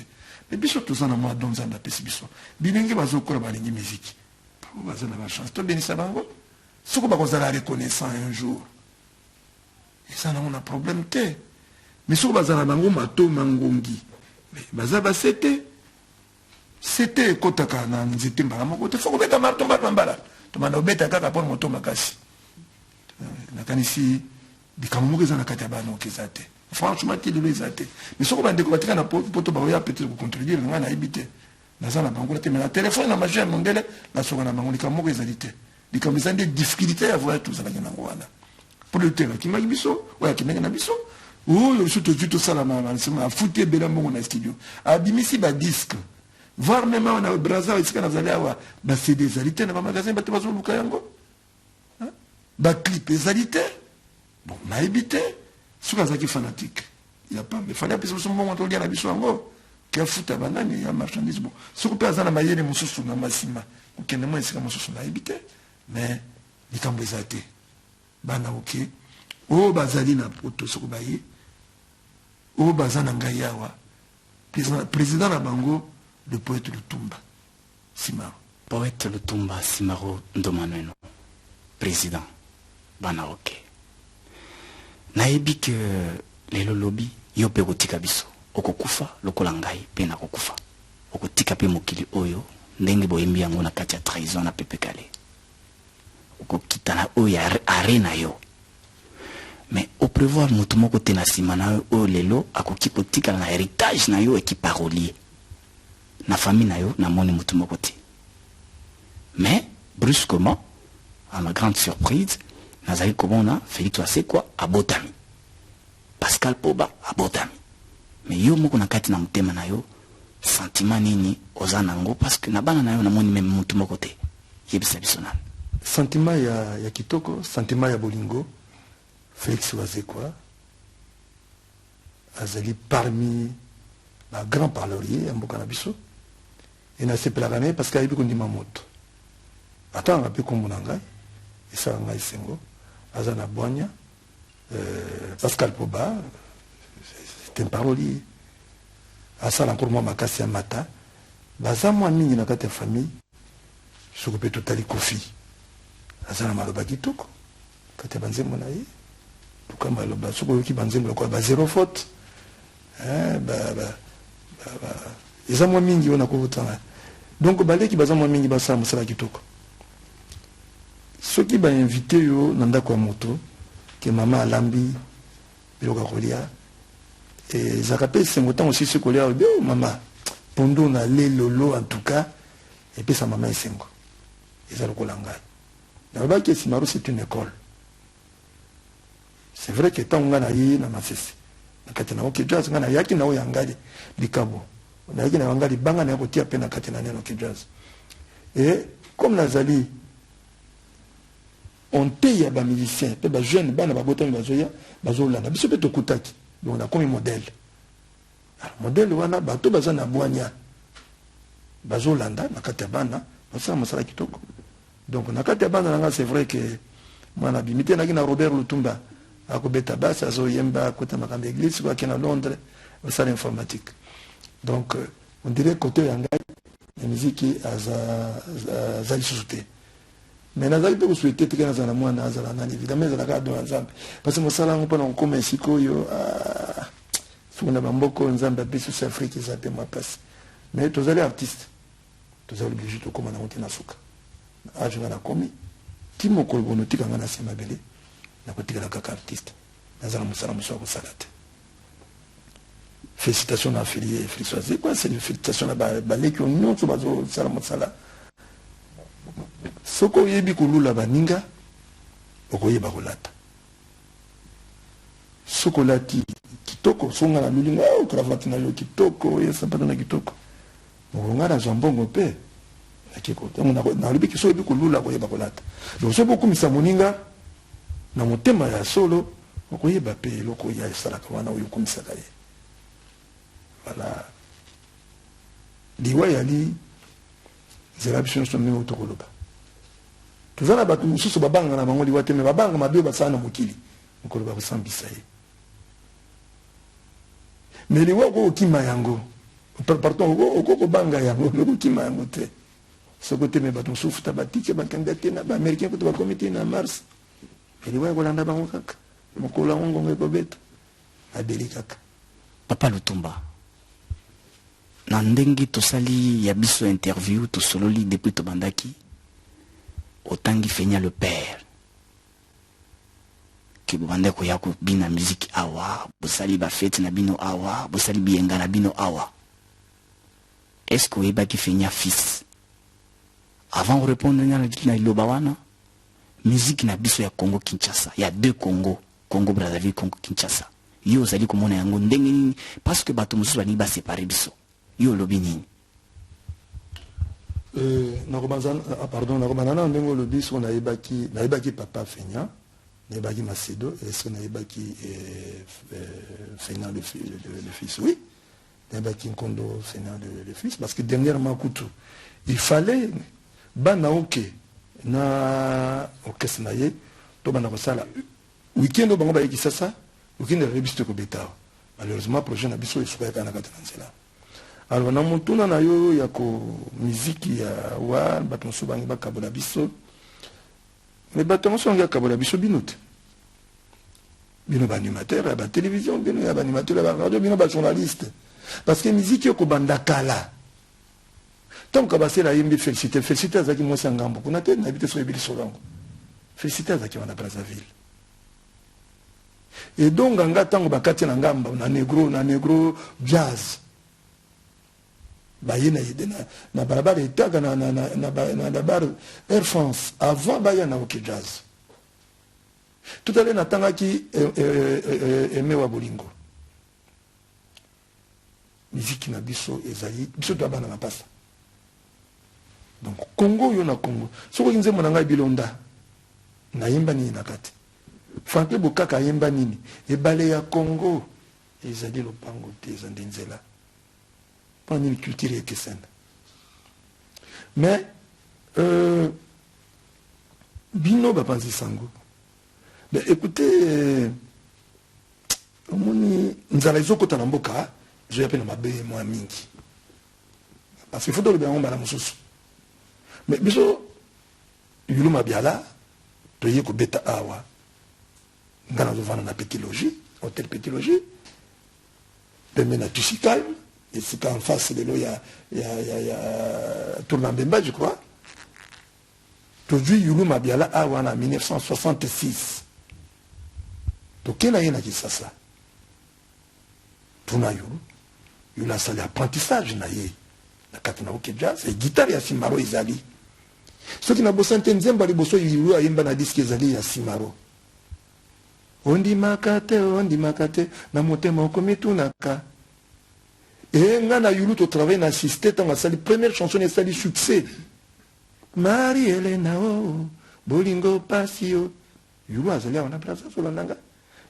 mais biso to sana moi donc nzambe apesi biso bilingi bazokola balingi musique po bazana ba chance to benisa bango soko ba kozala reconnaissant un jour et ça on a problème te mais soko bazana bango mato mangongi mais bazaba c'était kotaka na nzete mbala moko te foko beta marto mbala to manda obeta kaka pour moto makasi na kanisi bikamu moko za na kati ya bana okizate franchement il les a été mais ce qu'on va découvrir na poto ba ya peut-être pour contribuer na na habiter na ça na bango te mais la téléphone na machine mondele na soka na bango likamu ezalité likamu za des difficultés à voir tout ça na ngwana pour le terrain qui magi biso ouais qui na biso oh surtout tout ça la maman c'est ma fouté bela mbongo na studio abimisi ba disque voir même on a braza iska na zali awa ba CD ezalité na ba magasin ba te bazo luka yango ba clip ezalité bon na habité ce qui est fanatique, il n'y a pas. Mais il fallait que ce moment où il y a la biso ango, qui a foutu à banane, il y a marchandise. Ce que personne n'a maillé les moussous sur la massima, ou qu'il y a des moussous sur la habité, mais il y a des athées. Bana ok, oh bazali na poto ce que baye, oh bazana ngayawa, président na bango, le poète Lutumba, Simaro. Poète Lutumba, Simaro Ndomaneno, président, bana ok. Naebi que lelo lobi yo pe kotika biso okokufa lokola ngai pe na kokufa okotika pe mokili oyo ndenge boyembi yango na kati ya trahison na pepe kale okokita na oyo arena yo mais au prévoir mutu moko te na sima na oyo lelo akoki kotikala na héritage na yo eki parolier na famille na yo na moni mutu moko te mais brusquement à ma grande surprise nazali komona Félix Wasekwa abotami Pascal Poba abotami mais yo moko na kati na mutema na yo sentiment nini ozana ngo parce que na bana na yo na moni même mutu moko te yebisa biso nani sentiment ya kitoko sentiment ya bolingo Félix Wasekwa azali parmi la grand parlerier ya mboka na biso et na sepelaka ne parce que ayebi kondima moto atanga pe komona ngai esala ngai sengo Azana Boigna, Pascal Poba, c'est un parolier. Asa encore moi makasi ya mata. Baza moi mingi na kati ya famille. Sokope totali kofi. Azana maloba kitoko. Kati ya banzembo na ye. Tuka maloba soko yoki banzembo kwa ba zéro faute. Eza moi mingi ona ko votanga. Donc baleki baza moi mingi basa musala kitoko. Ceux qui m'ont invité nanda kwa moto que maman alambi biloka kolia et zakape sengotan aussi ce kolia oh maman pondo na le lolo en tout cas et puis sa maman est sengo et ça le kolanga là-bas que Simaro c'est une école c'est vrai que tant on a yi na masese na katena ok jazz ngana yaki na oyangali likabo na yaki na yangali banga na kotia pe na katena neno ke jazz et comme nazali on paye ba musiciens pe ba jeune bana ba botami bazoya bazolana biso pe tokutaki donc on a comme modèle modèle wana bato baza na bwanya bazolanda na kati ya bana basala mosala kitoko. Donc na kati ya bana nanga c'est vrai que mwana bimite naki na Robert Lutumba akobeta basi azoyemba kota makambo église kwa kena Londres basala informatique. Donc on dirait côté ya ngai la musique azali souté. Mais nazali pe souhaiter te kana zana mwana azala nani évidemment za ka do nzambe parce que mosala ngo pona nkoma esiko yo suna bamboko nzambe biso sa Afrique za pe ma passe. Mais tozali artiste tozali obligé to koma na ontina suka ajunga na komi timo ko bono tika ngana sema bele na kotika la kaka artiste nazala musala muso ko salate. Félicitations à affilié François. C'est quoi c'est félicitations à balé qui ont non so bazo sala musala. Soko yebi kulula baninga okoyeba kolata. Soko lati kitoko songa na lulinga o cravate na yo kitoko ya sapato na kitoko. Monga na jambongo pe akiko na lubi kiso yebi kulula okoyeba kolata. Donc so beaucoup misa moninga na motema ya solo okoyeba pe loko ya sala kwa na oyo komisa kaye. Voilà. Diwa yali zerabisho so memo tokoloba. Tuzana batu mususu babanga na bango liwate me babanga mabio basana mokili mokoloba kusambisa ye. Mais liwa ko kima yango. Pardon ko banga yango ko kima yango te. Ce côté me batu musufu tabatike bakangate na ba américain ko ba comité na mars. Mais liwa ko landa bango kaka. Mokola ngo ngeko beta. Adeli kaka. Papa Lutumba. Na ndenge tosali ya biso interview tosololi depuis tobandaki otangi fenya le père ki bobande ko ya ko bina musique awa bosali ba fête na bino awa bosali bienga na bino awa. Est-ce que eba ki fenya fils avant de répondre na iloba wana musique na biso ya Congo Kinshasa ya deux Congo Congo Brazzaville Congo Kinshasa yo zali komona yango ndenge nini parce que bato mususu bani ba séparer biso yo lobi nini. Pardon, na ndengo lobi so na yebaki papa Fenya, na yebaki Macedo, est-ce que na yebaki Fenya le fils, oui, na yebaki Nkondo Fenya le fils, parce que dernièrement kutu, il fallait bana oke na orchestre na ye to bana ko sala weekend o bango ba yiki sasa weekend le rebiste ko beta malheureusement projet na biso isuka kana katanzela. Alors na mutuna na yo ya ko muziki ya wa bato sobangi ba kabola biso mais bato songa kabola biso binote bino ba animateur ba télévision bino ya ba animateur ba radio bino ba journaliste parce que musique yo ko banda kala tant que basé la yimbi féliciter azaki mo sangambo kuna te na bité so ebili solango féliciter azaki wana Brazzaville et donc anga tango bakati na ngamba na negro jazz bayena na barabara etaga na bar Air France avant bayana au jazz tout à l'heure natanga ki aimé wa bolingo musique na biso ezali biso to bana na pasa donc Congo yo na Congo soko nzembo na ngai bilonda na yimba ni nakati Franklin Bokaka yimba nini ebale ya Congo ezali lopango te ezandenzela pas une culture et saine. Mais bino ba panzi sango. Mais écoutez omoni nzala izokota na mboka je yapena mabe moi mingi. Parce qu'il faut le bien on bala mususu. Mais biso yulu mabiala to yeko beta awa. Ngana zo vana na petit logis, hôtel petit logis. Pemena tusikal. Et c'est qu'en face de l'eau, il y a Tournambemba, je crois. Aujourd'hui, Yulu Mabiala a en 1966. Donc, quel est qui ça? Tourna Yulu. Yulu a salé apprentissage, naïe. La katana oke jazz, et guitare ya Simaro Izali. Ce qui n'a pas senti Nzemba Liboso Yulu a yemba na disque Izali ya Simaro. Ondi makate, na motema okomitunaka. Et ngana yulu to travail na assisté dans la salle première chanson et salle succès Marie Elena oh bolingo pasio yulu azali on a place sur l'anga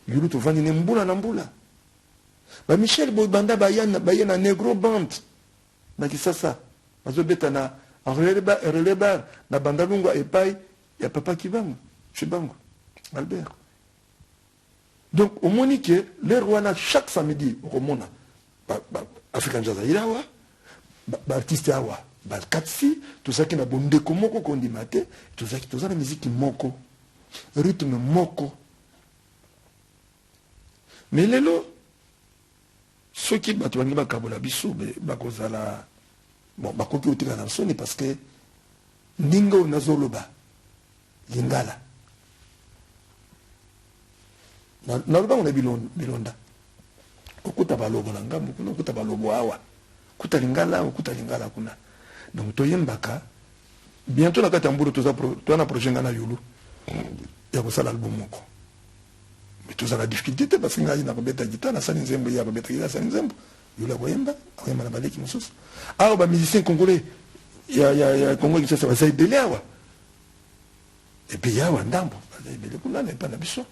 yulu to vandi mbula na mbula ba Michel Boibanda bayana negro band na Kisasa bazobeta na releba na bandalungwa epai ya papa Kibangu Chibangu Albert. Donc au monique les rois chaque samedi au Mona African Jazz irawa artiste awa katsi tout ça qui na bonde komoko kondimate tout ça la musique moko rythme moko. Mais lelo ceux qui battu ba kabola biso ba kozala bon ba koki otika na soni parce que ningo nazoloba lingala na lubango na bilonda okuta balobo na ngambu kuna okuta balobo awa okuta lingala kuna donc toyembaka bientôt na kati mburu to na projet ngana yulu ya kosala album moko mais tout ça la difficulté parce que ngai na kobeta guitare na sali nzembo ya kobeta guitare sali nzembo yula koyemba na baleki mususu awa ba musicien congolais ya Congo qui ça va ça belé awa et puis yawa ndambo belé kuna na pa na biso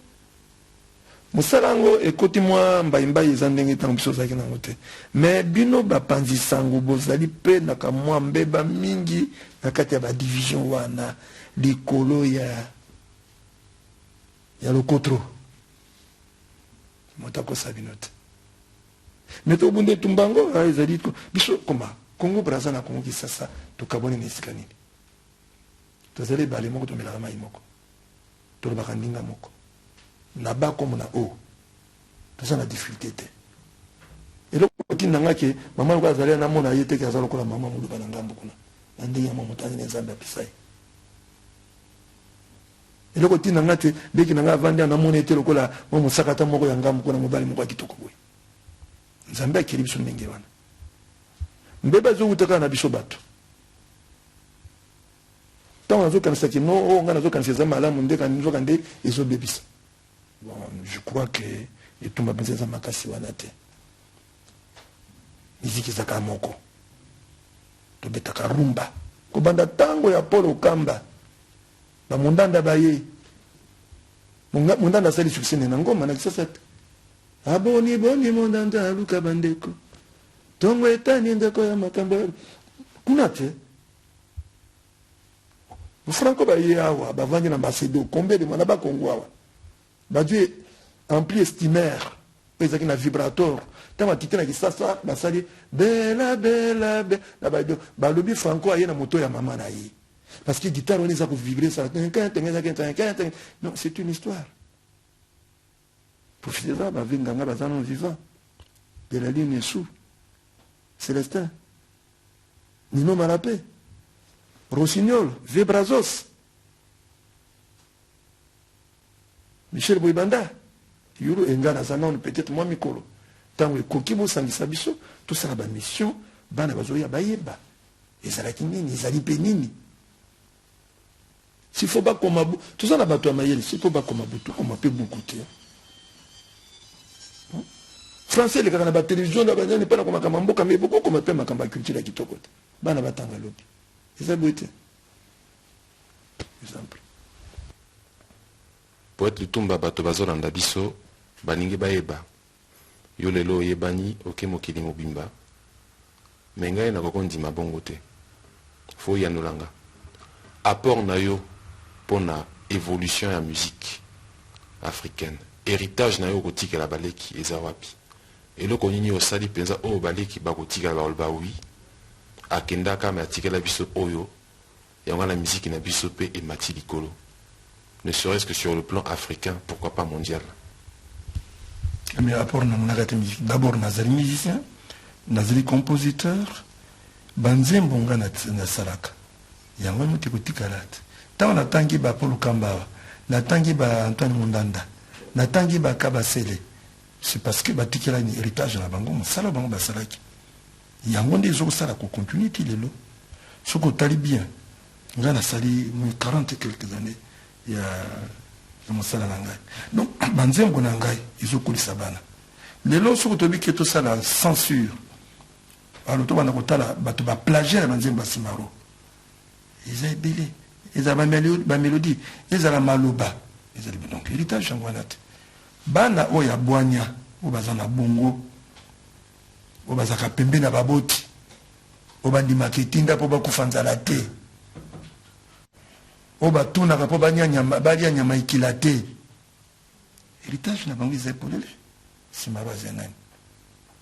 musalango ekoti mwa mbaimba ezandenge tango biso zaki na ngote mais bino bapanzi sango bozali pe na kamwa mbeba mingi na kati ya ba division wana likolo ya lokotro motako sabinote meto bunde tumbango ezali biso koma Congo Brazza na Congo Kisasa tukabone nesika nini tozali bale moko tomela mai moko tolobaka ndinga moko na ba comme na o tout ça na difficulté et le côté nanga ke maman ko azali na mona yete ke azalo ko la maman mulu bana ngambo kuna ndinga ya maman tani nzamba pisai et le côté nanga te beki nanga vandi na mona yete lokola mo sakata moko ya ngambo kuna mobali moko kitoko boy nzamba akiri biso ndenge wana mbeba zo utaka na biso bato tant azo kanisa ki no o ngana zo kanisa za malamu ndeka nzo kande ezo bebisa. Bon, je crois que et tout m'a pensé ça m'a cassé wanate musique za kamoko to betaka rumba ko banda tango ya Polo Kamba ba mundanda baye mundanda sali succès na ngoma na Kisasa aboni boni mundanda luka bandeko tongo etani ndeko ya makambo kunate Franco baye awa bavandi na Macedo combien de mana ba Kongo awa ba Dieu ampli estimaire pesa kina vibrator tama titena Kisasa basali bela la ba lobi Franco aye na moto ya mama na yi parce que guitare on est à vibrer ça non c'est une histoire profitez ça ba vinganga bazana vivant de la ligne sous Célestin Nino Malapé Rossignol Vebrazos Michel Boibanda Yuru Engana Zanon peut-être moi Mikolo tant que Kokibo Sangisa Biso tout ça la mission bana bazoya bayeba ezalaki nini ezali penini s'il faut pas comme tout ça la bato ya mayele s'il faut pas comme butu on m'appelle beaucoup de français les kana ba télévision na bana ne pas comme makambo mais beaucoup comme appelle makamba culture ya kitoko bana batanga lobi c'est beauté exemple poète Lutumba bato bazolanda biso baningi bayeba yo lelo yebani oke mokili mobimba mais ngai na kokondima bongo te fo yanolanga apport na yo pona évolution ya musique africaine héritage na yo kotikela baleki eza wapi eloko nini osali penza oyo baleki bakotikala baoloba wi akendaka me atikela biso oyo yango na musique na biso pe emati likolo ne serait-ce que sur le plan africain pourquoi pas mondial. Mais apport na ngaka musique d'abord nazali musicien nazali compositeur banzembo nga na salaka yango muti kotikalate tant na tangi ba Paul Kamba na tangi ba Antoine Mundanda na tangi ba Kabasele c'est parce que batikela ni héritage na bango musala bango basalaki yango nde zo sala ko continuité lelo soko tali bien nga na sali 40 et quelques années il y a musala na ngai donc banzembo na ngai izokolisa bana lelo soko tobi ke to sala censure alors to bana kotala bato ba plagier banzembo simaro ils ont belé ils ont ba mélodie ils ont la maloba ils ont donc héritage ngwanate bana oya bwanya o bazana bongo o bazaka pembe na baboti o bandi maketinda po bakufanzala te o batunaka po balia nyama ikila te héritage na bango eza epolele nsima baza nani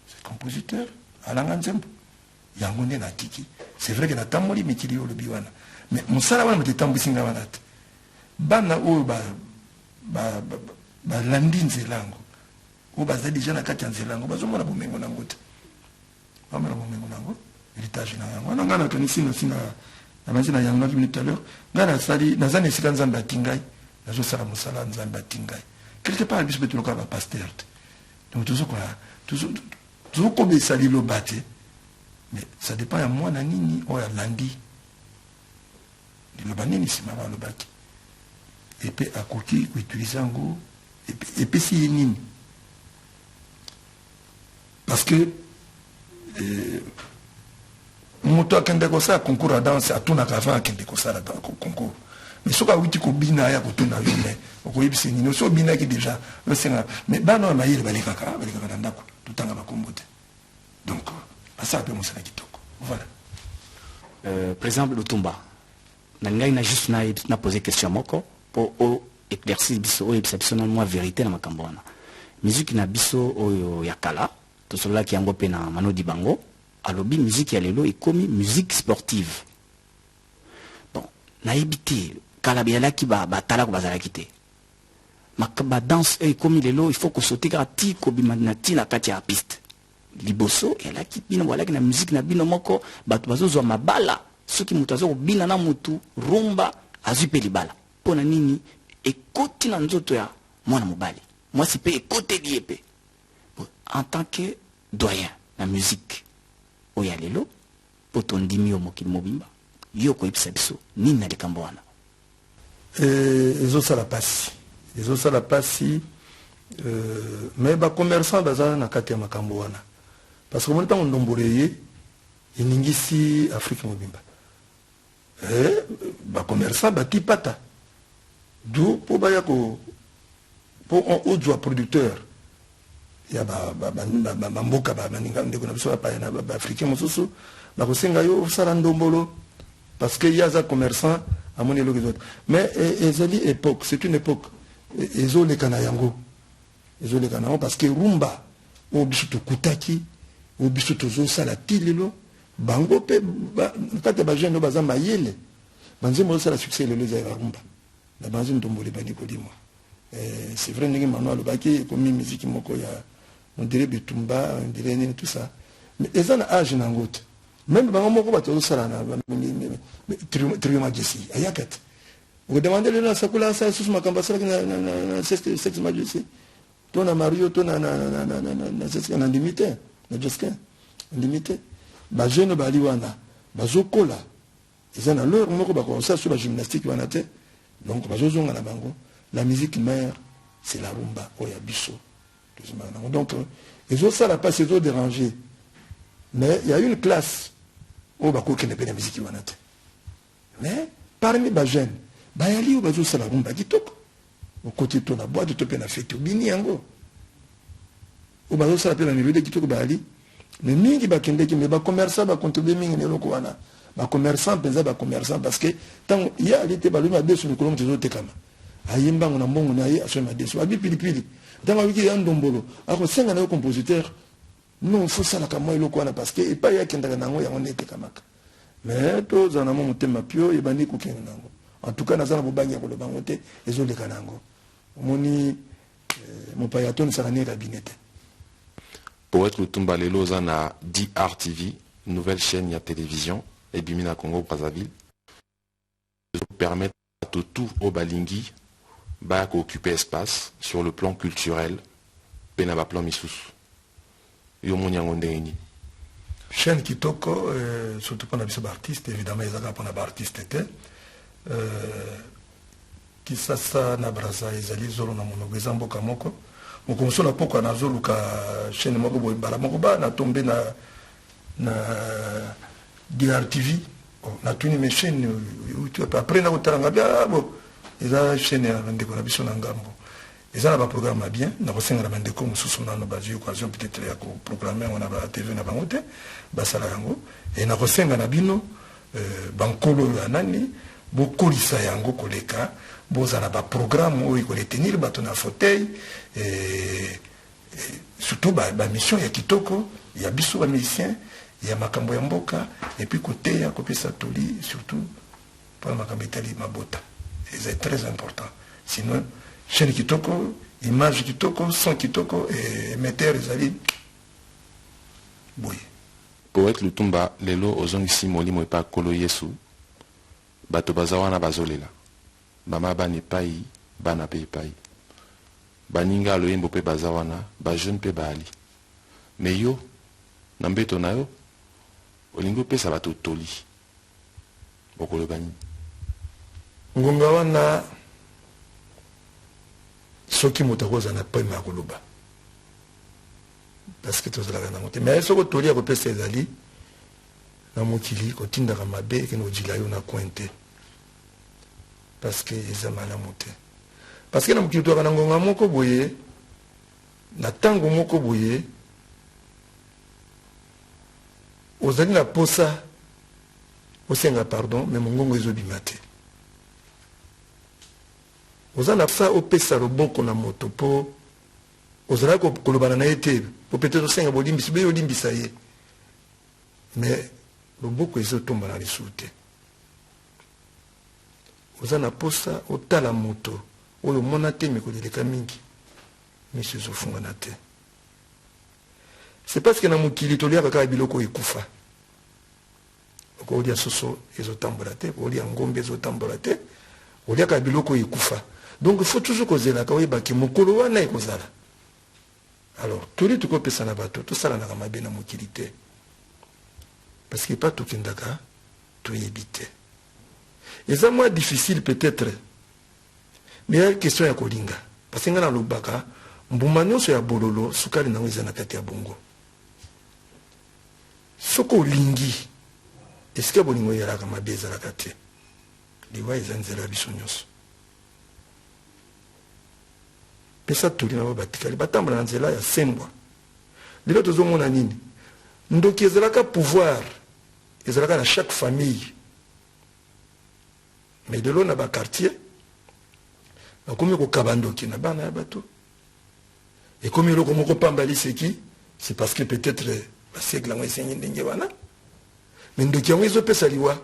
c'est compositeur alanga nzembo yango nde natiki c'est vrai que natamboli mikili oyo olobi wana mais mosala wana moto etambwisi nga wana te bana oyo balandi nzela yango oyo baza deja na kati ya nzela yango bazomona bomengo nango te bamona bomengo nango héritage na yango wana ngai nakanisi nosi na banzi na yango minute tout à l'heure ngai nasali naza na esika nzambe ati ngai nazosala mosala nzambe ati ngai quelque part biso mpe toloka bapaster te donc tozokobesa liloba te mais ça dépend ya mwana nini oyo alandi liloba nini nsima balobaki epe akoki koutilize yango epesi ye nini parce que moto akende kosala concours ya danse atunaka avant akende kosala concours mais soki awuti kobina aya kotuna yo me okoyebisa nini so obinaki déjà osenga mais bana oyo mayele balekaka na ndako totanga bakombo te donc basala mpe mosala kitoko voilà président Lutumba na ngai na juste na poser question moko po o éclaircir biso o yebisa biso na mwa vérité na makambo wana musique na biso oyo ya kala tosololaki yango mpe na Manodi Bango alobi musique ya lelo ekomi musique sportive bon nayebi te kala beyalaki batalako bazalaki te badanse oyo ekomi lelo il faut kosote kaka ti kobima na ti na kati ya piste liboso elaki bino boalaki na musique na bino moko bato bazozwa mabala soki moto aza kobina na motu rumba azwi mpe libala mpo na nini ekoti na nzoto ya mwana mobali mwasi mpe ekoteli ye mpe en tant que doyen na musique oyo ya lelo mpo tondimi yo mokili mobimba yo koyebisa biso nini na likambo wana ezosala pasi mais bacommerçant baza na kati ya makambo wana parce que moni ntango ndombolo ye eningisi afrique mobimba bacommerçant bati pata du mpo baya mpo ozwa producteur ya bamboka ndeko na biso bapaya na baafricain mosusu bakosenga yo osala ndombolo parce que ye aza commerçant amoni eloko ezote mais ezali époque c'est une époque ezoleka na yango parce que rumba oyo biso tokutaki oyo biso tozosala ti lelo bango mpe kati ya bajeune oyo baza mayele banzembo ozosala succès lelo eza ya rumba na banzi ndombolo ebandi kolimwa c'est vrai ndenge mano alobaki ekomi musique moko ya on dirait bitumba on dirait nini tout ça mais eza na age nango te même bango moko bato bazosala na trio majesty ayaka te okodemande lelo na sakula asala susu makambo asalaki na sexe majesty to na mario to na limité na jesquin limité bajeune bali wana bazokola eza na leur moko bakosala so bagymnastique wana te donc bazozonga na bango la musique mère c'est la rumba oya biso donc ezosala pasi ezodéranger mais il y a une classe oyo bakokende mpe na musique wana te mais parmi bajeune bayali oyo bazosala rumba kitoko okoti to na boite to mpe na fete obini yango oyo bazosala mpe na melode kitoko bayali mais mingi bakendeki mais bacommerçant bacontribue mingi na eloko wana bacommerçant mpenza bacommerçant parce que ntango ye ali te balobi madeso mikolo moto ezotekama ayembango na mbongo na ye asoi madeso abi pilipili ntango awiki ya ndombolo akosenga na yo compositeur non fosalaka mwa eloko wana parce que epai yakendaka nango yango nde etekamaka mais tozala na mwa motema pio ebandi kokende nango en tout cas naza na bobangi ya koloba yango te ezoleka nango omoni mopaya atonisaka ne ekabine te Poète Lutumba lelo oza na DR TV, nouvelle chaîne ya télévision ebimi na Congo Brazzaville permettre à tout au balingi ba occuper espace sur le plan culturel pena ba plan misusu yo monyango ndeni chaîne kitoko surtout pour na biso ba artiste évidemment ezaka pour na ba artiste te kisasa na Brazza ezali zolo na monoko eza mboka moko mokomoso na poko na zoluka chaîne moko boye mbala moko ba na tombe na DR TV na tuni mes chaînes après na kotalanga bia bo eza chaîne ya ndeko na biso na ngambo Et ça, on a un programme bien. On a aussi un bandeko, on a une occasion peut-être de programmer, on a la TV, on a bangote, basalarango. Et on a aussi un abino, bankolo anani, beaucoup de yango koleka, boza na ba programme où il faut tenir, bato na fauteuil, et surtout ba mission ya kitoko, il y a biso ba musicien, il y a makambo ya mboka, et puis côté ya kopesa toli, surtout pour makambo itali mabota. Et c'est très important. Sinon, chaîne kitoko, image kitoko, son kitoko, et émetteur ezali boye. Poète Lutumba lelo ozongisi molimo epa kolo Yesu bato bazawana bazolela bama bani pai bana pe pai baninga loyembo pe bazawana ba jeune pe bali me yo na mbeto na yo olingo pesa bato toli bokolo bani ngonga wana soki moto akoza na pema ya koloba parce que tozalaka nango te mais soko toli akopesa ezali na mokili kotindaka mabe ekende ojila yo na coin te parce que eza malamu te parce que na mokili toyaka na ngonga moko boye na ntango moko boye ozali na posa osenga pardon mais mongongo ezobima te oza na sa opesa loboko na moto mpo ozala kolobana na ye te po peut-être osenga bolimbisi be olimbisa ye mais loboko ezotomba na lisusu te oza na posa otala moto oyo omona te mikolo eleka mingi miso ezofungana te c'est parce que na mokili toliaka kaka biloko ekufa okolia soso ezotambola te okolia ngombe ezotambola te oliaka biloko ekufa donc il faut toujours kozelaka oyebaki mokolo wana ekozala. Alors, tous les trucs que ça n'a pas tout ça n'a pas bien à mokilité. Parce qu'il n'y a pas tout qui est tout évité. Et ça, moi, difficile peut-être. Mais il y a une question à Kolinga. Parce que dans le baka, mbumano so ya bololo, sukali na weza na kati ya bongo. Soko lingi, est-ce que bolingo yara kama beza la kati? Liwa izanzela bisonyoso. Pesa tuli na batikali batambula na nzela ya sembwa lelo tozomona nini ndoki ezalaka pouvoir ezalaka na chaque famille mais de l'on a ba quartier bakomi kokaba ndoki na bana ya bato et comme eloko moko pambali seki c'est parce que peut-être ba siècle ngo esengi ndenge wana mais ndoki yango ezopesa liwa